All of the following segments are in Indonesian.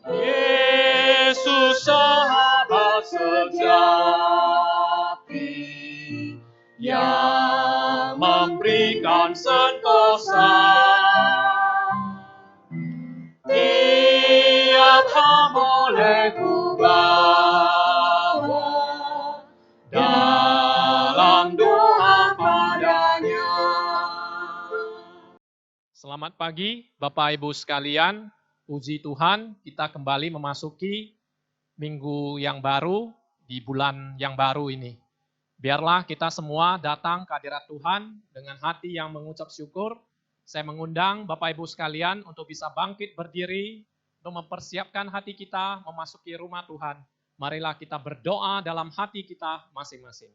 Yesus sahabat sejati yang memberikan sentosa. Tiap boleh ku bawa dalam doa padanya. Selamat pagi Bapak Ibu sekalian, puji Tuhan kita kembali memasuki minggu yang baru di bulan yang baru ini. Biarlah kita semua datang ke hadirat Tuhan dengan hati yang mengucap syukur. Saya mengundang Bapak Ibu sekalian untuk bisa bangkit berdiri, untuk mempersiapkan hati kita memasuki rumah Tuhan. Marilah kita berdoa dalam hati kita masing-masing.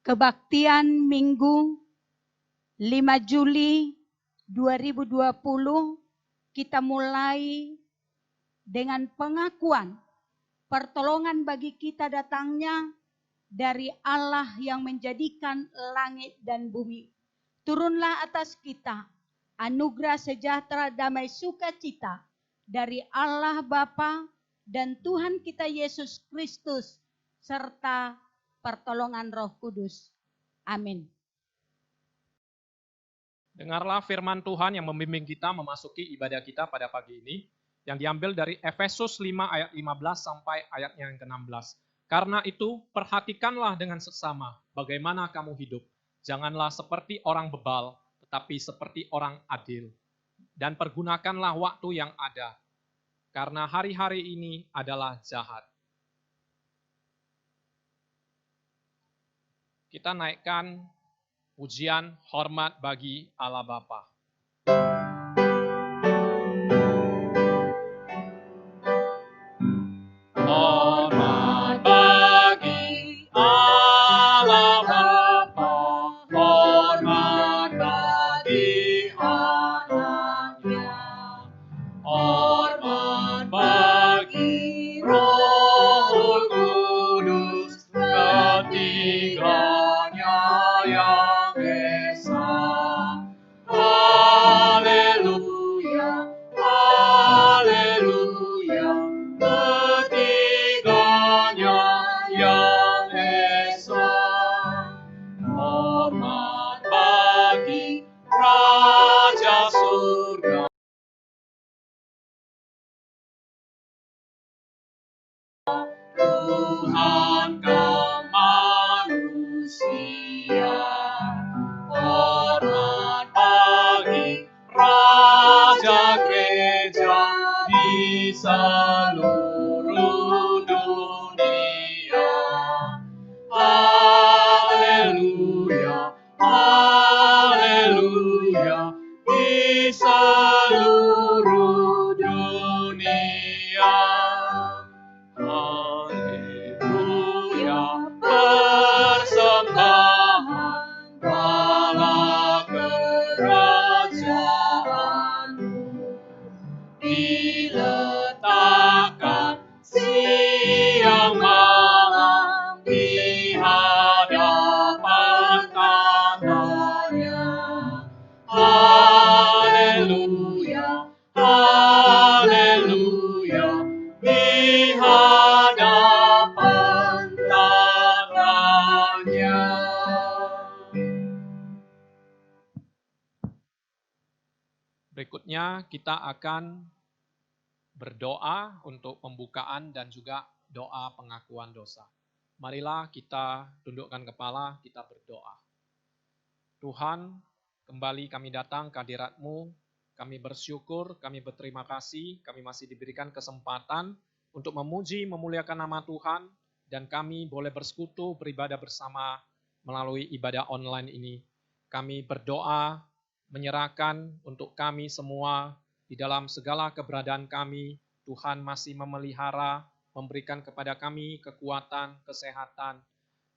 Kebaktian Minggu 5 Juli 2020 kita mulai dengan pengakuan pertolongan bagi kita datangnya dari Allah yang menjadikan langit dan bumi. Turunlah atas kita anugerah sejahtera damai sukacita dari Allah Bapa dan Tuhan kita Yesus Kristus serta pertolongan Roh Kudus. Amin. Dengarlah firman Tuhan yang membimbing kita memasuki ibadah kita pada pagi ini, yang diambil dari Efesus 5 ayat 15 sampai ayat yang ke-16. Karena itu, perhatikanlah dengan seksama bagaimana kamu hidup. Janganlah seperti orang bebal, tetapi seperti orang adil. Dan pergunakanlah waktu yang ada, karena hari-hari ini adalah jahat. Kita naikkan pujian hormat bagi Allah Bapa. Hormat bagi Allah Bapa, hormat bagi anaknya, hormat bagi Roh Kudus, ketiganya yang esa. Haleluya, haleluya, ketiganya yang esa. Hormat bagi Raja Surga, Tuhan kaum manusia. Hormat bagi Raja Gereja di seluruh dunia. Haleluya, haleluya, di seluruh dunia. Haleluya, persembahan bala kerajaanmu diletakkan siang malam di hadapan tangannya. Haleluya, haleluya, di hadapan tangannya. Berikutnya kita akan berdoa untuk pembukaan dan juga doa pengakuan dosa. Marilah kita tundukkan kepala, kita berdoa. Tuhan, kembali kami datang ke hadirat-Mu, kami bersyukur, kami berterima kasih, kami masih diberikan kesempatan untuk memuji, memuliakan nama Tuhan, dan kami boleh bersekutu, beribadah bersama melalui ibadah online ini. Kami berdoa, menyerahkan untuk kami semua, di dalam segala keberadaan kami, Tuhan masih memelihara, memberikan kepada kami kekuatan, kesehatan.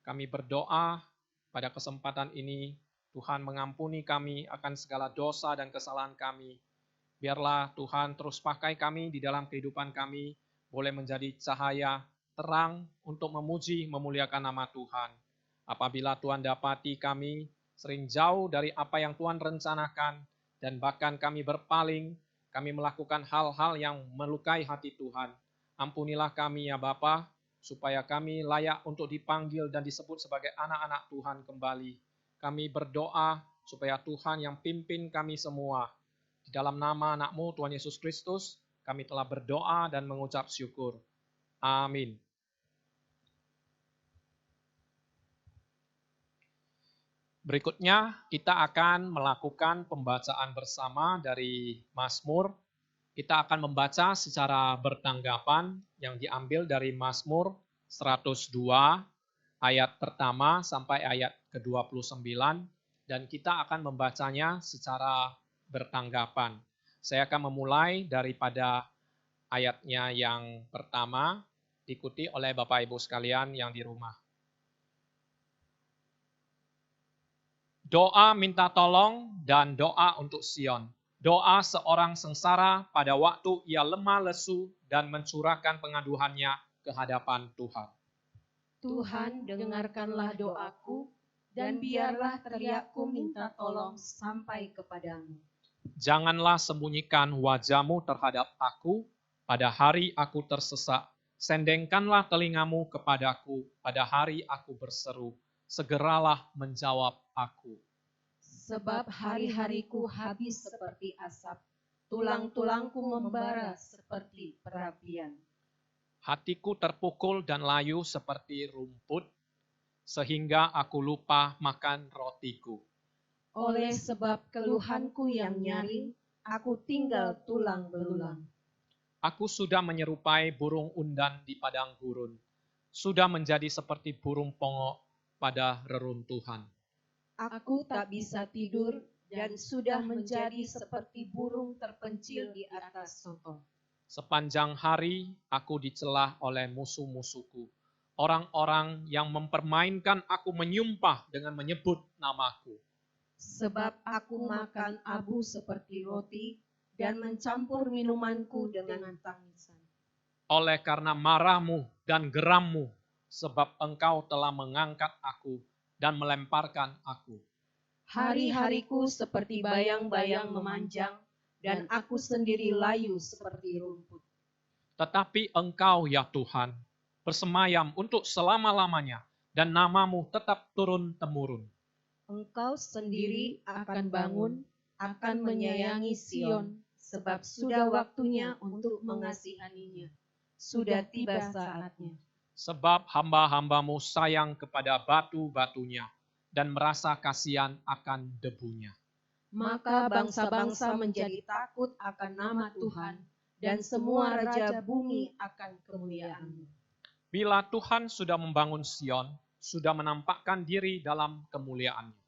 Kami berdoa pada kesempatan ini, Tuhan mengampuni kami akan segala dosa dan kesalahan kami. Biarlah Tuhan terus pakai kami di dalam kehidupan kami, boleh menjadi cahaya terang untuk memuji, memuliakan nama Tuhan. Apabila Tuhan dapati kami sering jauh dari apa yang Tuhan rencanakan, dan bahkan kami berpaling, kami melakukan hal-hal yang melukai hati Tuhan. Ampunilah kami ya Bapa, supaya kami layak untuk dipanggil dan disebut sebagai anak-anak Tuhan kembali. Kami berdoa supaya Tuhan yang pimpin kami semua. Di dalam nama anak-Mu Tuhan Yesus Kristus, kami telah berdoa dan mengucap syukur. Amin. Berikutnya kita akan melakukan pembacaan bersama dari Mazmur. Kita akan membaca secara bertanggapan yang diambil dari Mazmur 102 ayat pertama sampai ayat ke-29 dan kita akan membacanya secara bertanggapan. Saya akan memulai daripada ayatnya yang pertama, diikuti oleh Bapak Ibu sekalian yang di rumah. Doa minta tolong dan doa untuk Sion. Doa seorang sengsara pada waktu ia lemah lesu dan mencurahkan pengaduhannya ke hadapan Tuhan. Tuhan, dengarkanlah doaku, dan biarlah teriakku minta tolong sampai kepadamu. Janganlah sembunyikan wajahmu terhadap aku, pada hari aku tersesak. Sendengkanlah telingamu kepadaku, pada hari aku berseru. Segeralah menjawab aku. Sebab hari-hariku habis seperti asap, tulang-tulangku membara seperti perapian. Hatiku terpukul dan layu seperti rumput, sehingga aku lupa makan rotiku. Oleh sebab keluhanku yang nyaring, aku tinggal tulang belulang. Aku sudah menyerupai burung undan di padang gurun, sudah menjadi seperti burung pongok pada reruntuhan. Aku tak bisa tidur dan sudah menjadi seperti burung terpencil di atas soto. Sepanjang hari aku dicela oleh musuh-musuhku. Orang-orang yang mempermainkan aku menyumpah dengan menyebut namaku. Sebab aku makan abu seperti roti dan mencampur minumanku dengan tangisan. Oleh karena marahmu dan gerammu, sebab engkau telah mengangkat aku dan melemparkan aku. Hari-hariku seperti bayang-bayang memanjang, dan aku sendiri layu seperti rumput. Tetapi engkau ya Tuhan, bersemayam untuk selama-lamanya, dan namamu tetap turun-temurun. Engkau sendiri akan bangun, akan menyayangi Sion, sebab sudah waktunya untuk mengasihaninya. Sudah tiba saatnya. Sebab hamba-hambamu sayang kepada batu-batunya, dan merasa kasihan akan debunya. Maka bangsa-bangsa menjadi takut akan nama Tuhan, dan semua raja bumi akan kemuliaan-Mu. Bila Tuhan sudah membangun Sion, sudah menampakkan diri dalam kemuliaannya.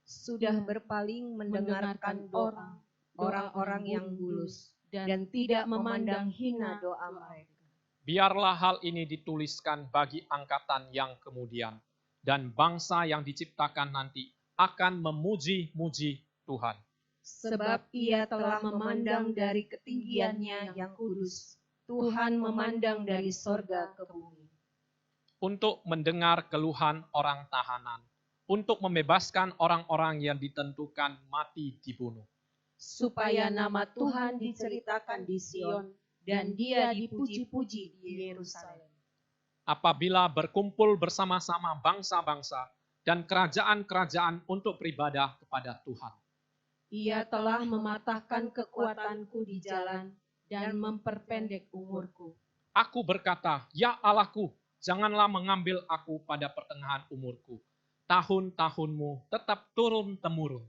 Sudah berpaling mendengarkan doa orang-orang yang tulus, dan tidak memandang hina doa mereka. Biarlah hal ini dituliskan bagi angkatan yang kemudian, dan bangsa yang diciptakan nanti akan memuji-muji Tuhan. Sebab Ia telah memandang dari ketinggiannya yang kudus. Tuhan memandang dari sorga ke bumi. Untuk mendengar keluhan orang tahanan, untuk membebaskan orang-orang yang ditentukan mati dibunuh. Supaya nama Tuhan diceritakan di Sion, dan Dia dipuji-puji di Yerusalem. Apabila berkumpul bersama-sama bangsa-bangsa dan kerajaan-kerajaan untuk beribadah kepada Tuhan. Ia telah mematahkan kekuatanku di jalan dan memperpendek umurku. Aku berkata, ya Allahku, Janganlah mengambil aku pada pertengahan umurku. Tahun-tahunmu tetap turun-temurun.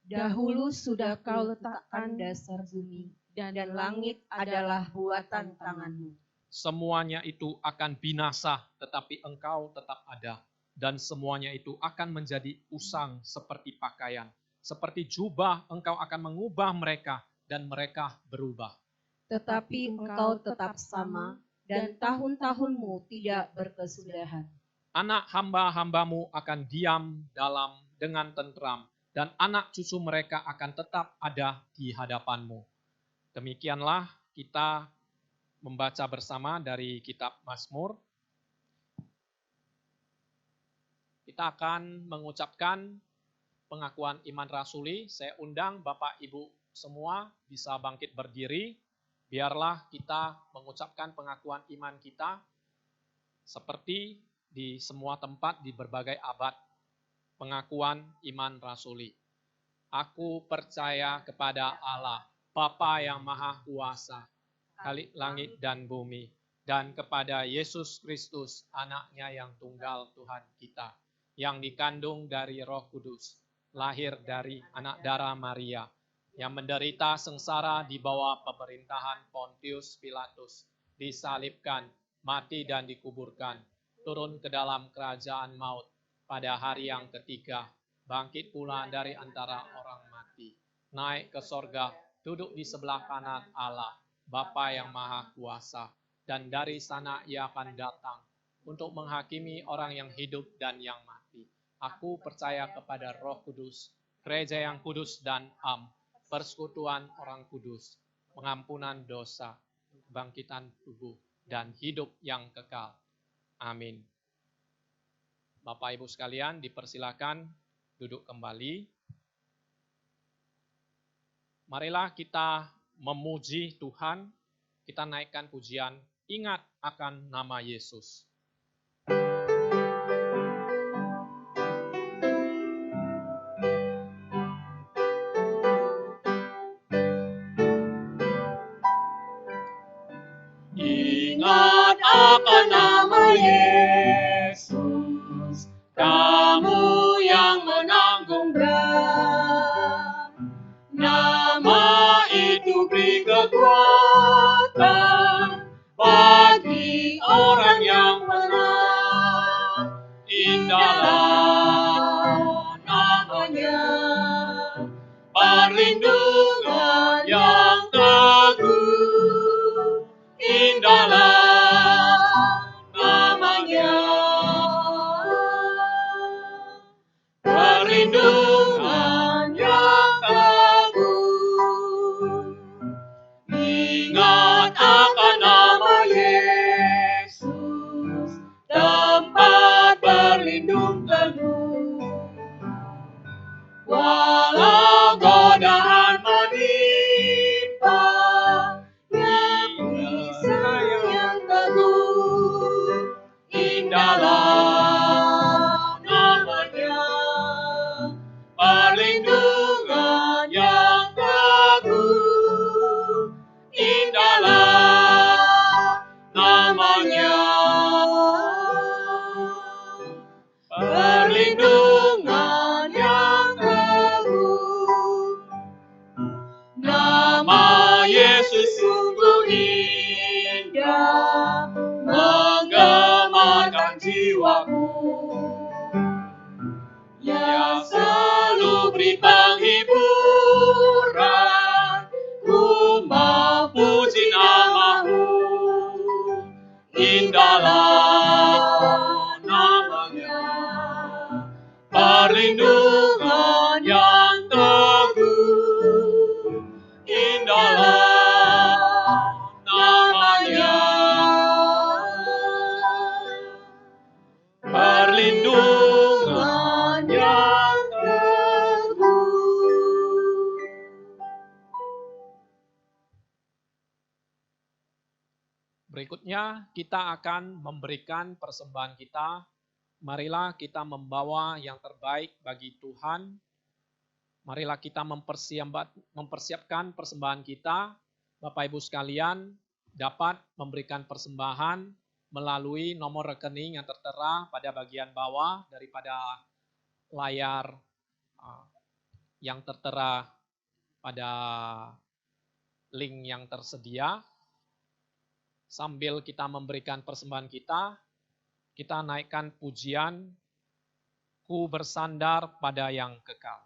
Dahulu sudah kau letakkan dasar bumi, dan langit adalah buatan tanganmu. Semuanya itu akan binasa, tetapi engkau tetap ada. Dan semuanya itu akan menjadi usang seperti pakaian. Seperti jubah, engkau akan mengubah mereka, dan mereka berubah. Tetapi engkau tetap sama, dan tahun-tahunmu tidak berkesudahan. Anak hamba-hambamu akan diam dengan tentram, dan anak cucu mereka akan tetap ada di hadapanmu. Demikianlah kita membaca bersama dari kitab Mazmur. Kita akan mengucapkan pengakuan iman rasuli. Saya undang Bapak Ibu semua bisa bangkit berdiri. Biarlah kita mengucapkan pengakuan iman kita seperti di semua tempat di berbagai abad. Pengakuan iman rasuli. Aku percaya kepada Allah, Bapa yang Maha Kuasa, Khalik langit dan bumi, dan kepada Yesus Kristus, anaknya yang tunggal Tuhan kita, yang dikandung dari Roh Kudus, lahir dari anak darah Maria, yang menderita sengsara di bawah pemerintahan Pontius Pilatus, disalibkan, mati dan dikuburkan, turun ke dalam kerajaan maut, pada hari yang ketiga, bangkit pula dari antara orang mati, naik ke sorga, duduk di sebelah kanan Allah, Bapa yang Maha Kuasa, dan dari sana ia akan datang untuk menghakimi orang yang hidup dan yang mati. Aku percaya kepada Roh Kudus, gereja yang kudus dan am, persekutuan orang kudus, pengampunan dosa, kebangkitan tubuh, dan hidup yang kekal. Amin. Bapak Ibu sekalian, dipersilakan duduk kembali. Marilah kita memuji Tuhan, kita naikkan pujian, ingat akan nama Yesus. Ingat akan nama Yesus, kamu yang menanggung berat. Nama itu beri kekuatan bagi orang yang benar. Indahlah namanya, perlindungan yang teguh. Indahlah namanya, perlindungan yang teguh. Ingat akan nama Yesus, tempat berlindung teduh. Walau godaan menimpa, indahlah namanya, perlindungan yang teguh. Indahlah namanya, perlindungan yang teguh. Nama Yesus sungguh indah, menggemarkan jiwaku. Ya selalu beri penghiburan, ku mau puji nama-Mu. Indahlah namanya, perlindungan yang teguh. Indahlah namanya, perlindungan yang teguh. Berikutnya kita akan memberikan persembahan kita. Marilah kita membawa yang terbaik bagi Tuhan. Marilah kita mempersiapkan persembahan kita. Bapak Ibu sekalian dapat memberikan persembahan melalui nomor rekening yang tertera pada bagian bawah daripada layar yang tertera pada link yang tersedia. Sambil kita memberikan persembahan kita naikkan pujian Ku bersandar pada yang kekal.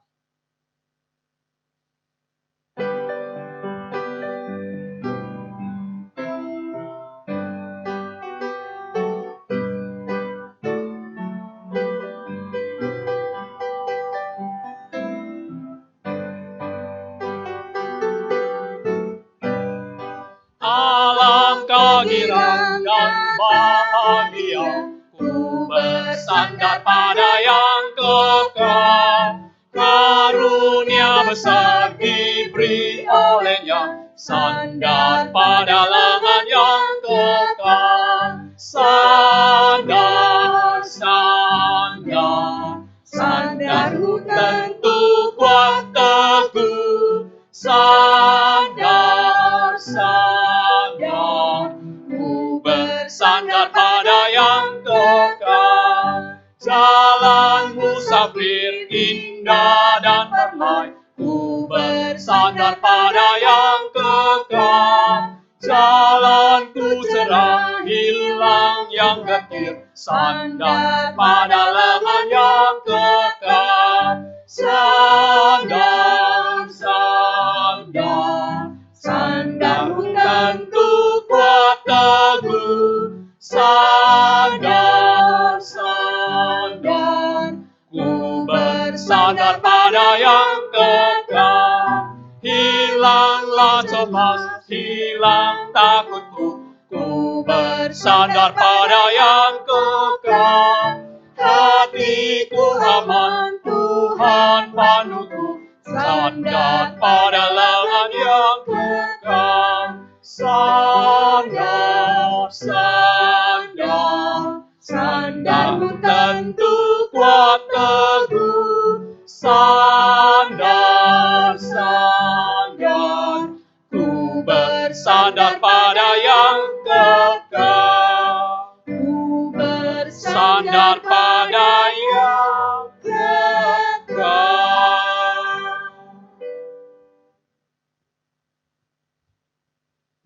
Alangkah girang dan bahagia, ku bersandar pada yang kekal. Karunia besar diberi olehnya, sandar pada lengan yang kekal. Sandar, sandar, sandarku tentu kuat teguh. Sandar, sandar, ku bersandar pada yang kekal. Jalan musafir indah dan damai, ku bersandar pada yang kekal. Jalanku cerah, hilang yang getir, sandar pada lengan yang kekal. Sandar, sandar, sandarku tentu kuat teguh. Sandar, sandar, ku bersandar pada yang kekal. Hilanglah cemas, hilang takutku, ku bersandar pada yang kekal. Hatiku aman, Tuhan panduku, sandar pada lengan yang kekal. Sandar, sandar, sandarku tentu kuat teguh. Sandar, sandar, ku bersandar pada yang kekal. Ku bersandar pada yang kekal.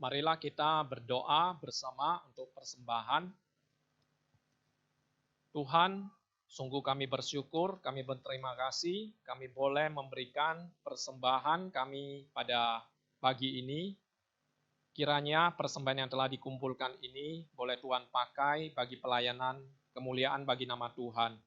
Marilah kita berdoa bersama untuk persembahan. Tuhan, sungguh kami bersyukur, kami berterima kasih, kami boleh memberikan persembahan kami pada pagi ini. Kiranya persembahan yang telah dikumpulkan ini boleh Tuhan pakai bagi pelayanan kemuliaan bagi nama Tuhan.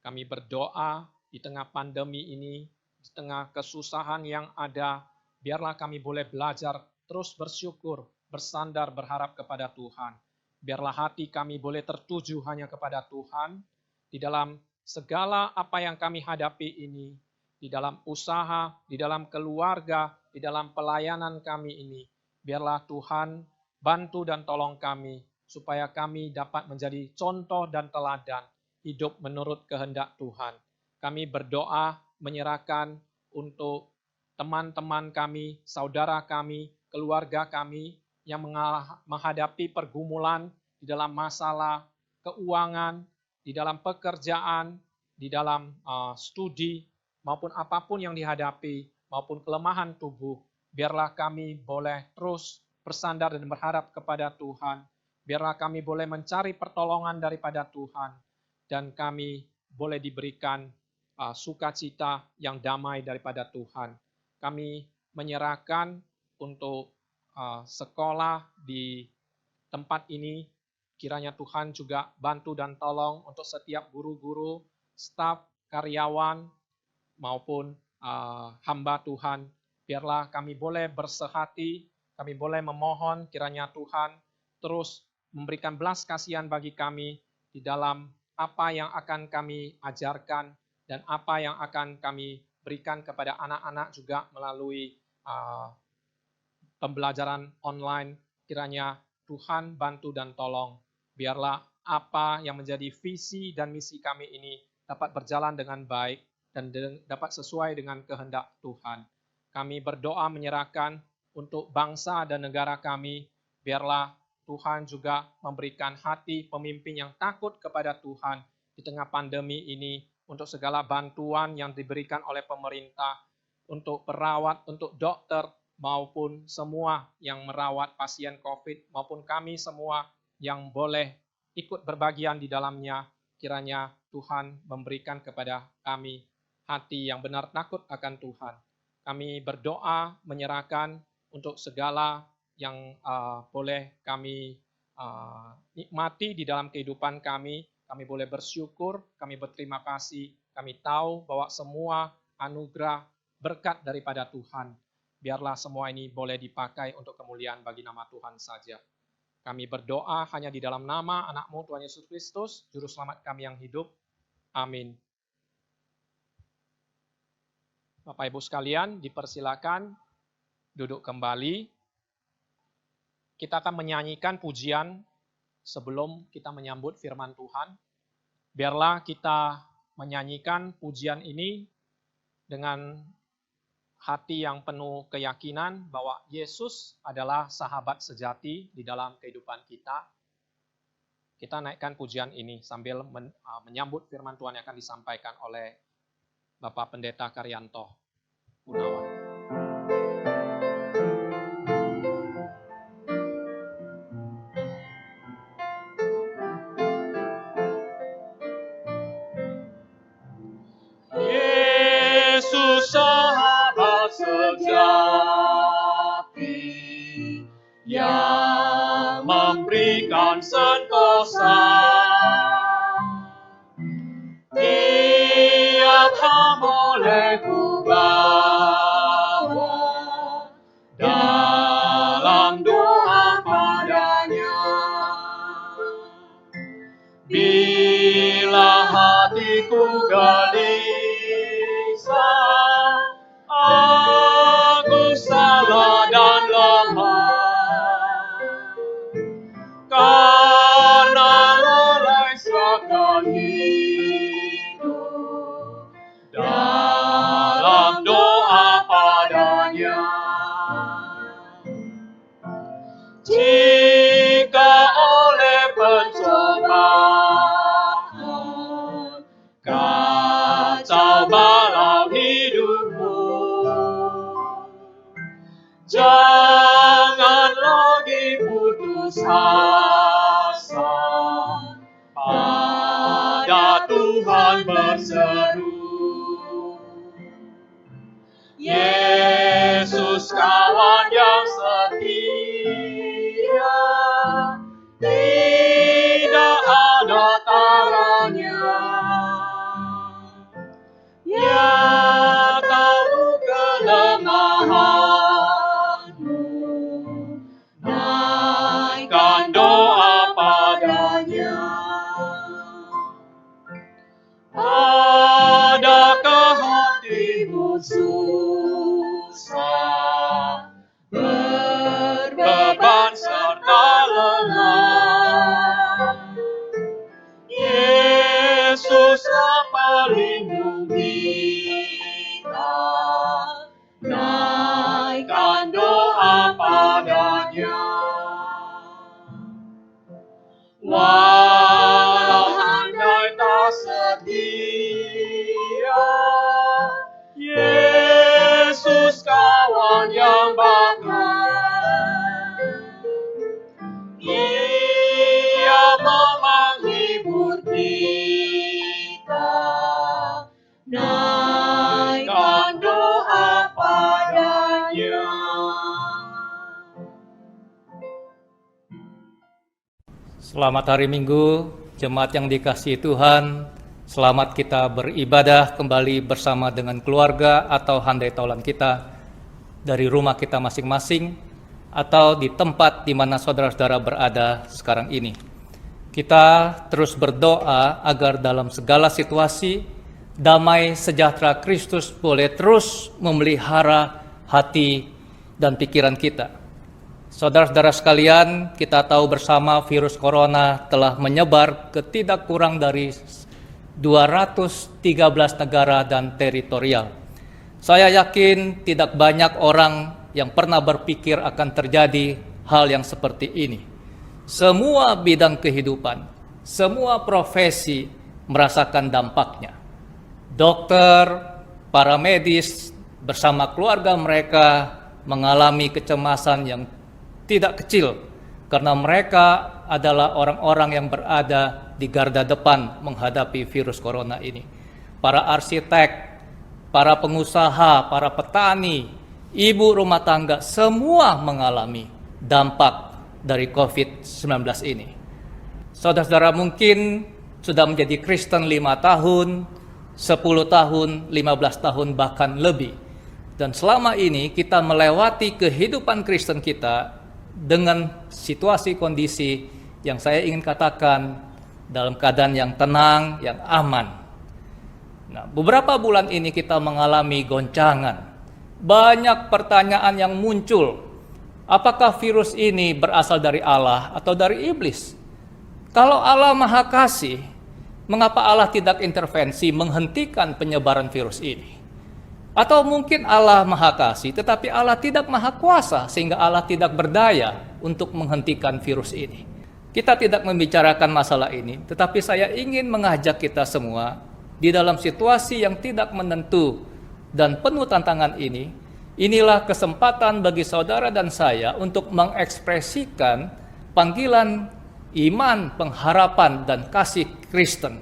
Kami berdoa di tengah pandemi ini, di tengah kesusahan yang ada, biarlah kami boleh belajar terus bersyukur, bersandar, berharap kepada Tuhan. Biarlah hati kami boleh tertuju hanya kepada Tuhan, di dalam segala apa yang kami hadapi ini, di dalam usaha, di dalam keluarga, di dalam pelayanan kami ini. Biarlah Tuhan bantu dan tolong kami, supaya kami dapat menjadi contoh dan teladan hidup menurut kehendak Tuhan. Kami berdoa menyerahkan untuk teman-teman kami, saudara kami, keluarga kami yang menghadapi pergumulan di dalam masalah keuangan, di dalam pekerjaan, di dalam studi, maupun apapun yang dihadapi, maupun kelemahan tubuh. Biarlah kami boleh terus bersandar dan berharap kepada Tuhan. Biarlah kami boleh mencari pertolongan daripada Tuhan, dan kami boleh diberikan sukacita yang damai daripada Tuhan. Kami menyerahkan untuk sekolah di tempat ini, kiranya Tuhan juga bantu dan tolong untuk setiap guru-guru, staf, karyawan, maupun hamba Tuhan. Biarlah kami boleh bersehati, kami boleh memohon kiranya Tuhan terus memberikan belas kasihan bagi kami di dalam apa yang akan kami ajarkan dan apa yang akan kami berikan kepada anak-anak juga melalui pembelajaran online. Kiranya Tuhan bantu dan tolong. Biarlah apa yang menjadi visi dan misi kami ini dapat berjalan dengan baik dan dapat sesuai dengan kehendak Tuhan. Kami berdoa menyerahkan untuk bangsa dan negara kami. Biarlah Tuhan juga memberikan hati pemimpin yang takut kepada Tuhan di tengah pandemi ini, untuk segala bantuan yang diberikan oleh pemerintah, untuk perawat, untuk dokter, maupun semua yang merawat pasien COVID, maupun kami semua yang boleh ikut berbagian di dalamnya. Kiranya Tuhan memberikan kepada kami hati yang benar takut akan Tuhan. Kami berdoa menyerahkan untuk segala yang boleh kami nikmati di dalam kehidupan kami. Kami boleh bersyukur, kami berterima kasih. Kami tahu bahwa semua anugerah berkat daripada Tuhan. Biarlah semua ini boleh dipakai untuk kemuliaan bagi nama Tuhan saja. Kami berdoa hanya di dalam nama anak-Mu Tuhan Yesus Kristus, Juru Selamat kami yang hidup. Amin. Bapak Ibu sekalian, dipersilakan duduk kembali. Kita akan menyanyikan pujian sebelum kita menyambut firman Tuhan. Biarlah kita menyanyikan pujian ini dengan hati yang penuh keyakinan bahwa Yesus adalah sahabat sejati di dalam kehidupan kita. Kita naikkan pujian ini sambil menyambut firman Tuhan yang akan disampaikan oleh Bapak Pendeta Karyanto Gunawan. Yesus sahabat sejati yang memberikan sentosa. Tiap ham boleh ku bawa dalam doa padanya. Bila hatiku gelisah, aku salah dan lemah, karena lalai serahkan hidup dalam doa padanya. Jika oleh pencobaan kacau balau hidupmu, jangan lagi putus asa, pada Tuhan berseru. Yesus kawan yang setia, tidak ada taranya. Ya tahu kelemahanmu, naikkan doa padanya. Adakah hatimu susah, berbeban serta lelah? Yesuslah pelindung kita, naikkan doa padanya. Walau andai tak setia, Yesus kawan yang bahkan, Ia memang hibur kita, naikkan doa padanya. Selamat hari Minggu, jemaat yang dikasihi Tuhan. Selamat kita beribadah kembali bersama dengan keluarga atau handai taulan kita dari rumah kita masing-masing atau di tempat di mana saudara-saudara berada sekarang ini. Kita terus berdoa agar dalam segala situasi damai sejahtera Kristus boleh terus memelihara hati dan pikiran kita. Saudara-saudara sekalian, kita tahu bersama virus corona telah menyebar ke tidak kurang dari 213 negara dan teritorial. Saya yakin tidak banyak orang yang pernah berpikir akan terjadi hal yang seperti ini. semua bidang kehidupan, semua profesi merasakan dampaknya. Dokter, para medis bersama keluarga mereka mengalami kecemasan yang tidak kecil karena mereka adalah orang-orang yang berada di garda depan menghadapi virus corona ini. Para arsitek, para pengusaha, para petani, ibu rumah tangga, semua mengalami dampak dari COVID-19 ini. Saudara-saudara mungkin sudah menjadi Kristen 5 tahun, 10 tahun, 15 tahun, bahkan lebih. Dan selama ini kita melewati kehidupan Kristen kita dengan situasi kondisi yang saya ingin katakan dalam keadaan yang tenang, yang aman. Nah, beberapa bulan ini kita mengalami goncangan. Banyak pertanyaan yang muncul. Apakah virus ini berasal dari Allah atau dari iblis? Kalau Allah Maha Kasih, mengapa Allah tidak intervensi menghentikan penyebaran virus ini? Atau mungkin Allah Maha Kasih, tetapi Allah tidak Maha Kuasa sehingga Allah tidak berdaya untuk menghentikan virus ini. Kita tidak membicarakan masalah ini, tetapi saya ingin mengajak kita semua di dalam situasi yang tidak menentu dan penuh tantangan ini. Inilah kesempatan bagi saudara dan saya untuk mengekspresikan panggilan iman, pengharapan, dan kasih Kristen,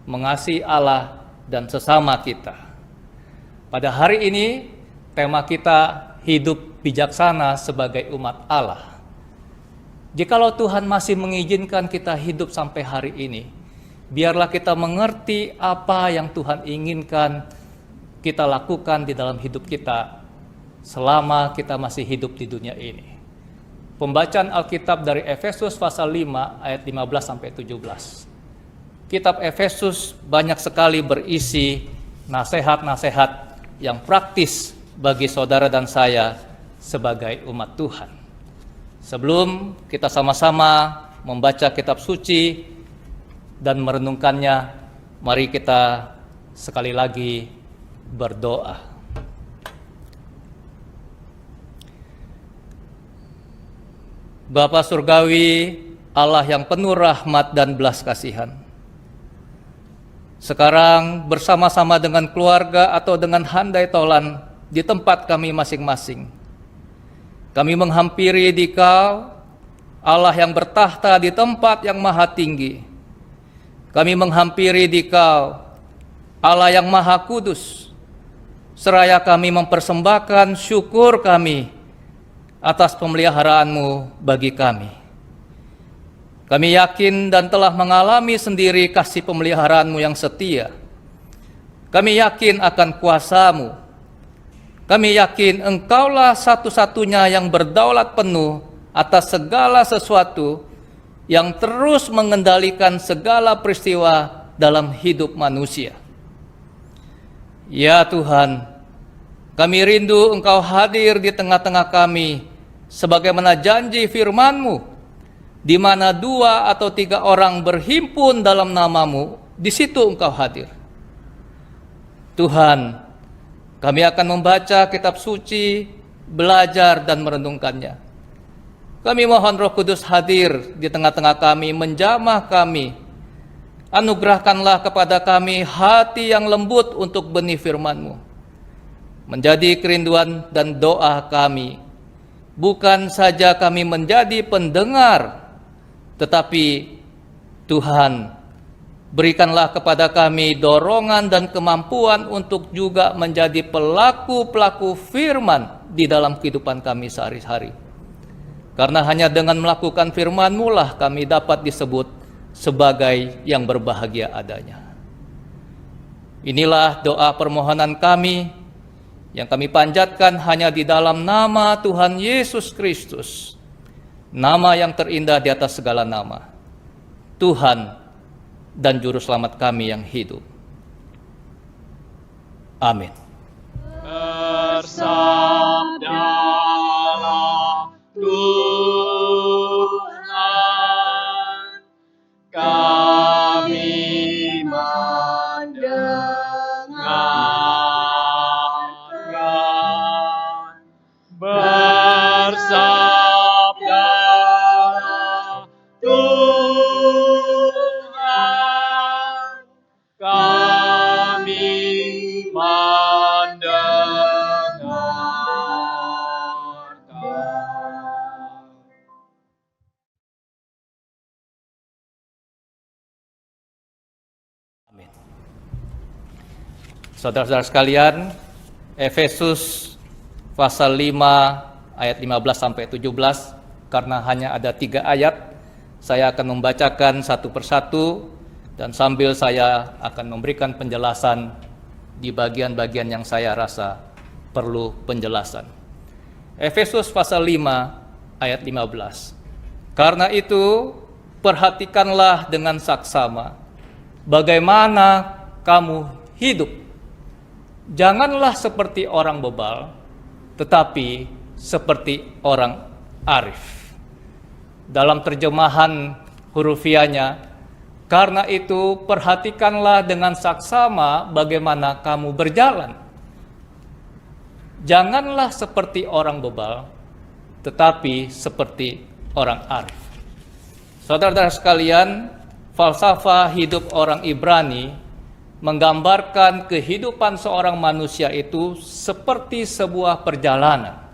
mengasihi Allah dan sesama kita. Pada hari ini, tema kita hidup bijaksana sebagai umat Allah. Jikalau Tuhan masih mengizinkan kita hidup sampai hari ini, biarlah kita mengerti apa yang Tuhan inginkan kita lakukan di dalam hidup kita selama kita masih hidup di dunia ini. Pembacaan Alkitab dari Efesus pasal 5 ayat 15-17. Kitab Efesus banyak sekali berisi nasihat-nasihat yang praktis bagi saudara dan saya sebagai umat Tuhan. Sebelum kita sama-sama membaca kitab suci dan merenungkannya, mari kita sekali lagi berdoa. Bapa Surgawi, Allah yang penuh rahmat dan belas kasihan, sekarang bersama-sama dengan keluarga atau dengan handai tolan di tempat kami masing-masing, kami menghampiri Dikau, Allah yang bertahta di tempat yang maha tinggi. Kami menghampiri Dikau, Allah yang maha kudus, seraya kami mempersembahkan syukur kami atas pemeliharaan-Mu bagi kami. Kami yakin dan telah mengalami sendiri kasih pemeliharaan-Mu yang setia. Kami yakin akan kuasa-Mu. Kami yakin Engkaulah satu-satunya yang berdaulat penuh atas segala sesuatu, yang terus mengendalikan segala peristiwa dalam hidup manusia. Ya Tuhan, kami rindu Engkau hadir di tengah-tengah kami, sebagaimana janji firman-Mu, di mana 2 atau 3 orang berhimpun dalam nama-Mu, di situ Engkau hadir. Tuhan, kami akan membaca kitab suci, belajar dan merenungkannya. Kami mohon Roh Kudus hadir di tengah-tengah kami, menjamah kami. Anugerahkanlah kepada kami hati yang lembut untuk benih firman-Mu. Menjadi kerinduan dan doa kami, bukan saja kami menjadi pendengar, tetapi Tuhan, berikanlah kepada kami dorongan dan kemampuan untuk juga menjadi pelaku-pelaku firman di dalam kehidupan kami sehari-hari. Karena hanya dengan melakukan firman-Mu lah kami dapat disebut sebagai yang berbahagia adanya. Inilah doa permohonan kami yang kami panjatkan hanya di dalam nama Tuhan Yesus Kristus, nama yang terindah di atas segala nama, Tuhan dan Juru Selamat kami yang hidup. Amin. Bersabdalah Tuhan, kami mendengarkan. Bersabdalah Saudara-saudara sekalian, Efesus pasal 5 ayat 15 sampai 17, karena hanya ada 3 ayat, saya akan membacakan satu persatu dan sambil saya akan memberikan penjelasan di bagian-bagian yang saya rasa perlu penjelasan. Efesus pasal 5 ayat 15. Karena itu, perhatikanlah dengan saksama bagaimana kamu hidup. Janganlah seperti orang bebal, tetapi seperti orang arif. Dalam terjemahan hurufiahnya, karena itu perhatikanlah dengan saksama bagaimana kamu berjalan. Janganlah seperti orang bebal, tetapi seperti orang arif. Saudara-saudara sekalian, falsafah hidup orang Ibrani menggambarkan kehidupan seorang manusia itu seperti sebuah perjalanan.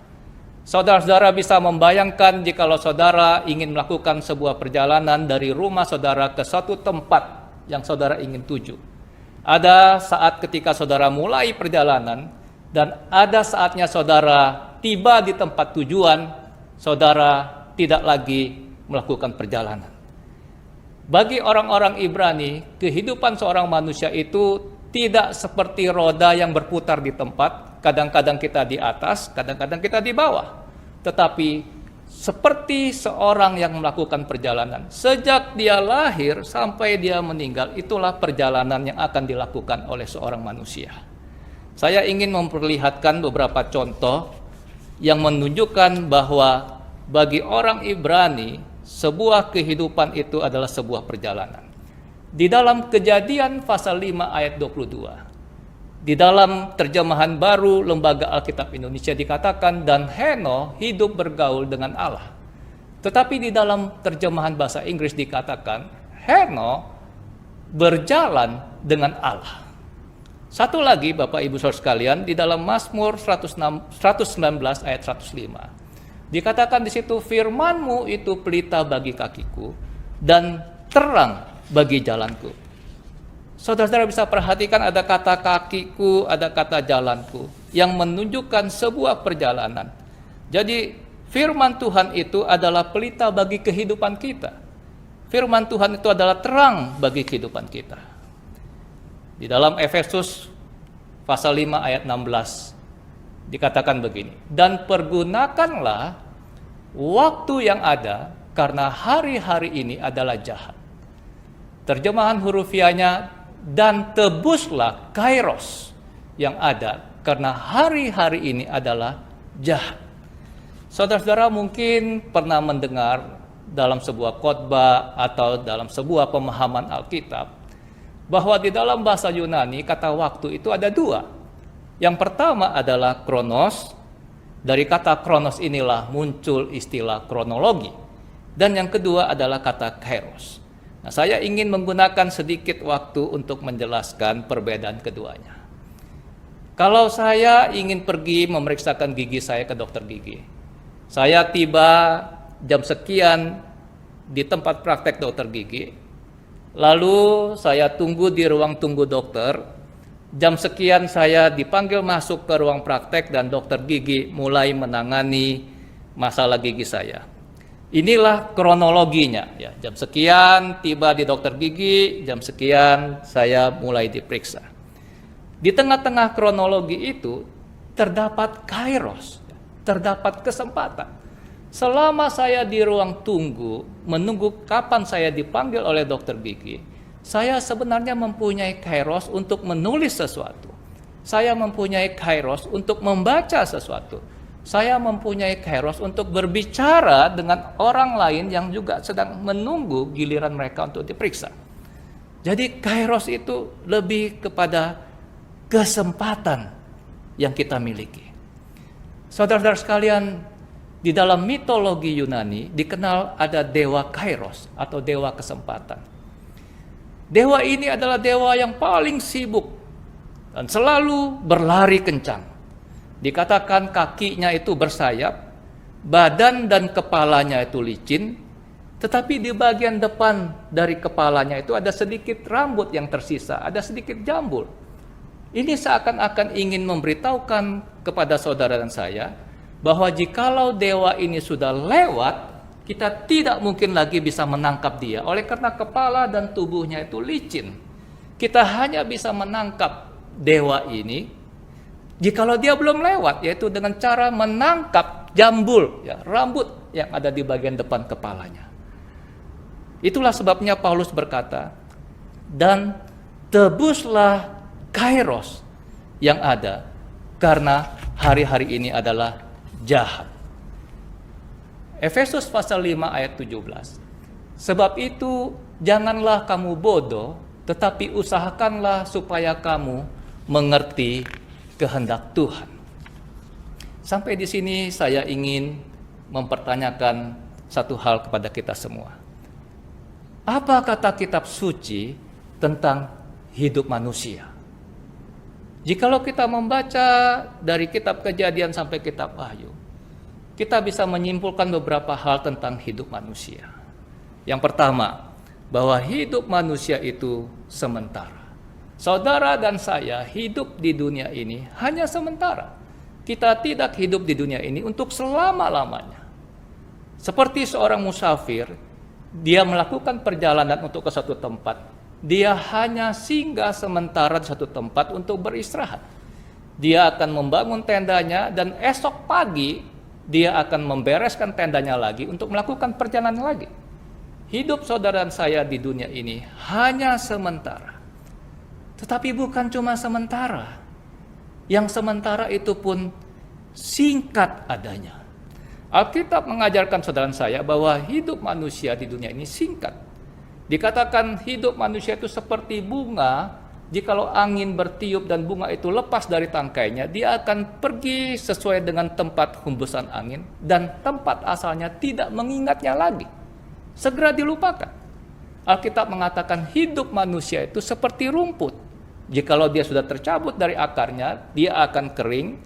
Saudara-saudara bisa membayangkan jikalau saudara ingin melakukan sebuah perjalanan dari rumah saudara ke suatu tempat yang saudara ingin tuju. Ada saat ketika saudara mulai perjalanan dan ada saatnya saudara tiba di tempat tujuan, saudara tidak lagi melakukan perjalanan. Bagi orang-orang Ibrani, kehidupan seorang manusia itu tidak seperti roda yang berputar di tempat, kadang-kadang kita di atas, kadang-kadang kita di bawah. Tetapi seperti seorang yang melakukan perjalanan. Sejak dia lahir sampai dia meninggal, itulah perjalanan yang akan dilakukan oleh seorang manusia. Saya ingin memperlihatkan beberapa contoh yang menunjukkan bahwa bagi orang Ibrani, sebuah kehidupan itu adalah sebuah perjalanan. Di dalam Kejadian pasal 5 ayat 22, di dalam terjemahan baru Lembaga Alkitab Indonesia dikatakan, dan Henokh hidup bergaul dengan Allah. Tetapi di dalam terjemahan bahasa Inggris dikatakan, Henokh berjalan dengan Allah. Satu lagi Bapak Ibu Saudara sekalian, di dalam Mazmur 119 ayat 105. Dikatakan di situ, firman-Mu itu pelita bagi kakiku dan terang bagi jalanku. Saudara-saudara bisa perhatikan ada kata kakiku, ada kata jalanku yang menunjukkan sebuah perjalanan. Jadi firman Tuhan itu adalah pelita bagi kehidupan kita. Firman Tuhan itu adalah terang bagi kehidupan kita. Di dalam Efesus pasal 5 ayat 16 dikatakan begini, dan pergunakanlah waktu yang ada karena hari-hari ini adalah jahat. Terjemahan hurufiahnya, dan tebuslah kairos yang ada karena hari-hari ini adalah jahat. Saudara-saudara mungkin pernah mendengar dalam sebuah khotbah atau dalam sebuah pemahaman Alkitab bahwa di dalam bahasa Yunani kata waktu itu ada 2. Yang pertama adalah kronos. Dari kata kronos inilah muncul istilah kronologi. Dan yang kedua adalah kata kairos. Nah, saya ingin menggunakan sedikit waktu untuk menjelaskan perbedaan keduanya. Kalau saya ingin pergi memeriksakan gigi saya ke dokter gigi, saya tiba jam sekian di tempat praktek dokter gigi, lalu saya tunggu di ruang tunggu dokter. Jam sekian saya dipanggil masuk ke ruang praktek dan dokter gigi mulai menangani masalah gigi saya. Inilah kronologinya. Ya, jam sekian tiba di dokter gigi, jam sekian saya mulai diperiksa. Di tengah-tengah kronologi itu terdapat kairos, terdapat kesempatan. Selama saya di ruang tunggu, menunggu kapan saya dipanggil oleh dokter gigi, saya sebenarnya mempunyai kairos untuk menulis sesuatu. Saya mempunyai kairos untuk membaca sesuatu. Saya mempunyai kairos untuk berbicara dengan orang lain yang juga sedang menunggu giliran mereka untuk diperiksa. Jadi kairos itu lebih kepada kesempatan yang kita miliki. Saudara-saudara sekalian, di dalam mitologi Yunani dikenal ada dewa kairos atau dewa kesempatan. Dewa ini adalah dewa yang paling sibuk dan selalu berlari kencang. Dikatakan kakinya itu bersayap, badan dan kepalanya itu licin, tetapi di bagian depan dari kepalanya itu ada sedikit rambut yang tersisa, ada sedikit jambul. Ini seakan-akan ingin memberitahukan kepada saudara dan saya bahwa jikalau dewa ini sudah lewat, kita tidak mungkin lagi bisa menangkap dia. Oleh karena kepala dan tubuhnya itu licin, kita hanya bisa menangkap dewa ini jikalau dia belum lewat, yaitu dengan cara menangkap jambul, ya, rambut yang ada di bagian depan kepalanya. Itulah sebabnya Paulus berkata, dan tebuslah kairos yang ada, karena hari-hari ini adalah jahat. Efesus pasal 5 ayat 17. Sebab itu janganlah kamu bodoh, tetapi usahakanlah supaya kamu mengerti kehendak Tuhan. Sampai di sini saya ingin mempertanyakan satu hal kepada kita semua. Apa kata kitab suci tentang hidup manusia? Jikalau kita membaca dari kitab Kejadian sampai kitab Wahyu, kita bisa menyimpulkan beberapa hal tentang hidup manusia. Yang pertama, bahwa hidup manusia itu sementara. Saudara dan saya hidup di dunia ini hanya sementara. Kita tidak hidup di dunia ini untuk selama-lamanya. Seperti seorang musafir, dia melakukan perjalanan untuk ke suatu tempat. Dia hanya singgah sementara di satu tempat untuk beristirahat. Dia akan membangun tendanya dan esok pagi dia akan membereskan tendanya lagi untuk melakukan perjalanan lagi. Hidup saudara dan saya di dunia ini hanya sementara. Tetapi bukan cuma sementara. Yang sementara itu pun singkat adanya. Alkitab mengajarkan saudara dan saya bahwa hidup manusia di dunia ini singkat. Dikatakan hidup manusia itu seperti bunga, jikalau angin bertiup dan bunga itu lepas dari tangkainya, dia akan pergi sesuai dengan tempat hembusan angin dan tempat asalnya tidak mengingatnya lagi. Segera dilupakan. Alkitab mengatakan hidup manusia itu seperti rumput. Jikalau dia sudah tercabut dari akarnya, dia akan kering,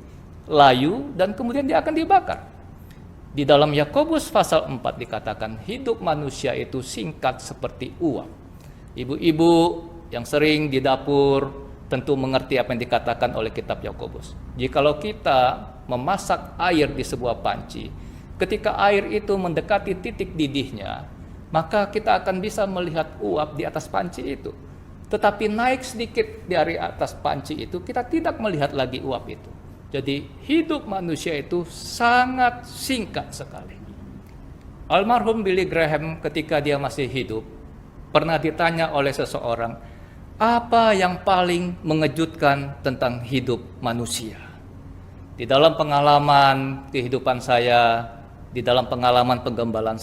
layu, dan kemudian dia akan dibakar. Di dalam Yakobus pasal 4 dikatakan hidup manusia itu singkat seperti uap. Ibu-ibu yang sering di dapur tentu mengerti apa yang dikatakan oleh kitab Yakobus. Jikalau kita memasak air di sebuah panci, ketika air itu mendekati titik didihnya, maka kita akan bisa melihat uap di atas panci itu. Tetapi naik sedikit dari atas panci itu, kita tidak melihat lagi uap itu. Jadi hidup manusia itu sangat singkat sekali. Almarhum Billy Graham ketika dia masih hidup pernah ditanya oleh seseorang, apa yang paling mengejutkan tentang hidup manusia? Di dalam pengalaman kehidupan saya, di dalam pengalaman penggembalaan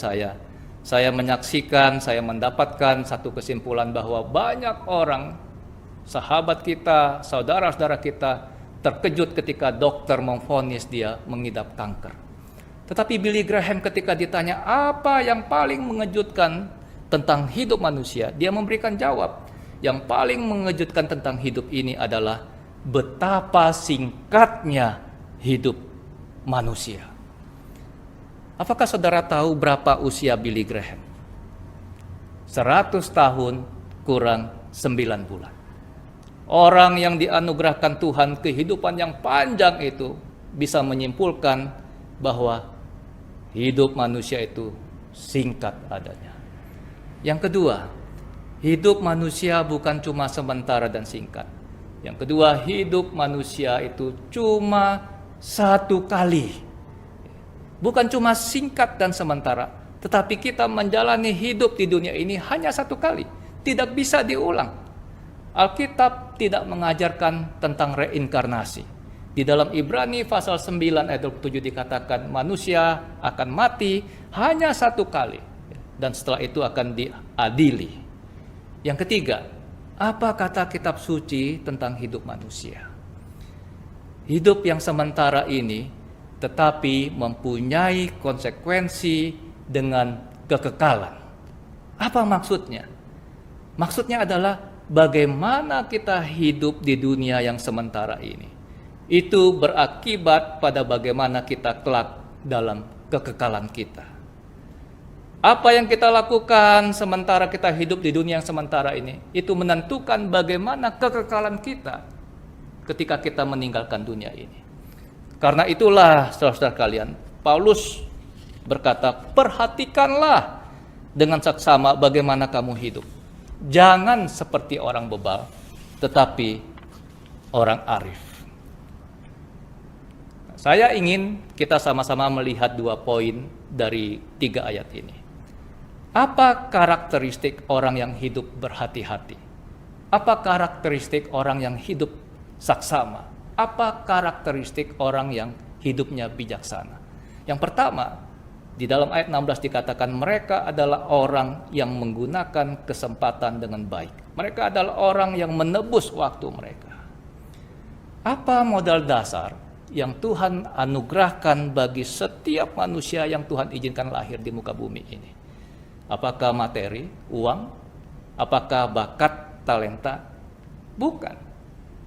saya menyaksikan, saya mendapatkan satu kesimpulan bahwa banyak orang, sahabat kita, saudara-saudara kita, terkejut ketika dokter memvonis dia mengidap kanker. Tetapi Billy Graham ketika ditanya apa yang paling mengejutkan tentang hidup manusia, dia memberikan jawab, yang paling mengejutkan tentang hidup ini adalah betapa singkatnya hidup manusia. Apakah saudara tahu berapa usia Billy Graham? 100 tahun kurang 9 bulan. Orang yang dianugerahkan Tuhan kehidupan yang panjang itu bisa menyimpulkan bahwa hidup manusia itu singkat adanya. Yang kedua, hidup manusia bukan cuma sementara dan singkat. Yang kedua, hidup manusia itu cuma satu kali. Bukan cuma singkat dan sementara, tetapi kita menjalani hidup di dunia ini hanya satu kali. Tidak bisa diulang. Alkitab tidak mengajarkan tentang reinkarnasi. Di dalam Ibrani pasal 9 ayat 27 dikatakan manusia akan mati hanya satu kali. Dan setelah itu akan diadili. Yang ketiga, apa kata kitab suci tentang hidup manusia? Hidup yang sementara ini tetapi mempunyai konsekuensi dengan kekekalan. Apa maksudnya? Maksudnya adalah bagaimana kita hidup di dunia yang sementara ini. Itu berakibat pada bagaimana kita kelak dalam kekekalan kita. Apa yang kita lakukan sementara kita hidup di dunia yang sementara ini, itu menentukan bagaimana kekekalan kita. ketika kita meninggalkan dunia ini. Karena itulah saudara-saudara kalian, Paulus berkata, perhatikanlah dengan saksama bagaimana kamu hidup. Jangan seperti orang bebal, tetapi orang arif. Saya ingin kita sama-sama melihat 2 poin dari 3 ayat ini. Apa karakteristik orang yang hidup berhati-hati? Apa karakteristik orang yang hidup saksama? Apa karakteristik orang yang hidupnya bijaksana? Yang pertama, di dalam ayat 16 dikatakan mereka adalah orang yang menggunakan kesempatan dengan baik. Mereka adalah orang yang menebus waktu mereka. Apa modal dasar yang Tuhan anugerahkan bagi setiap manusia yang Tuhan izinkan lahir di muka bumi ini? Apakah materi, uang? Apakah bakat, talenta? Bukan.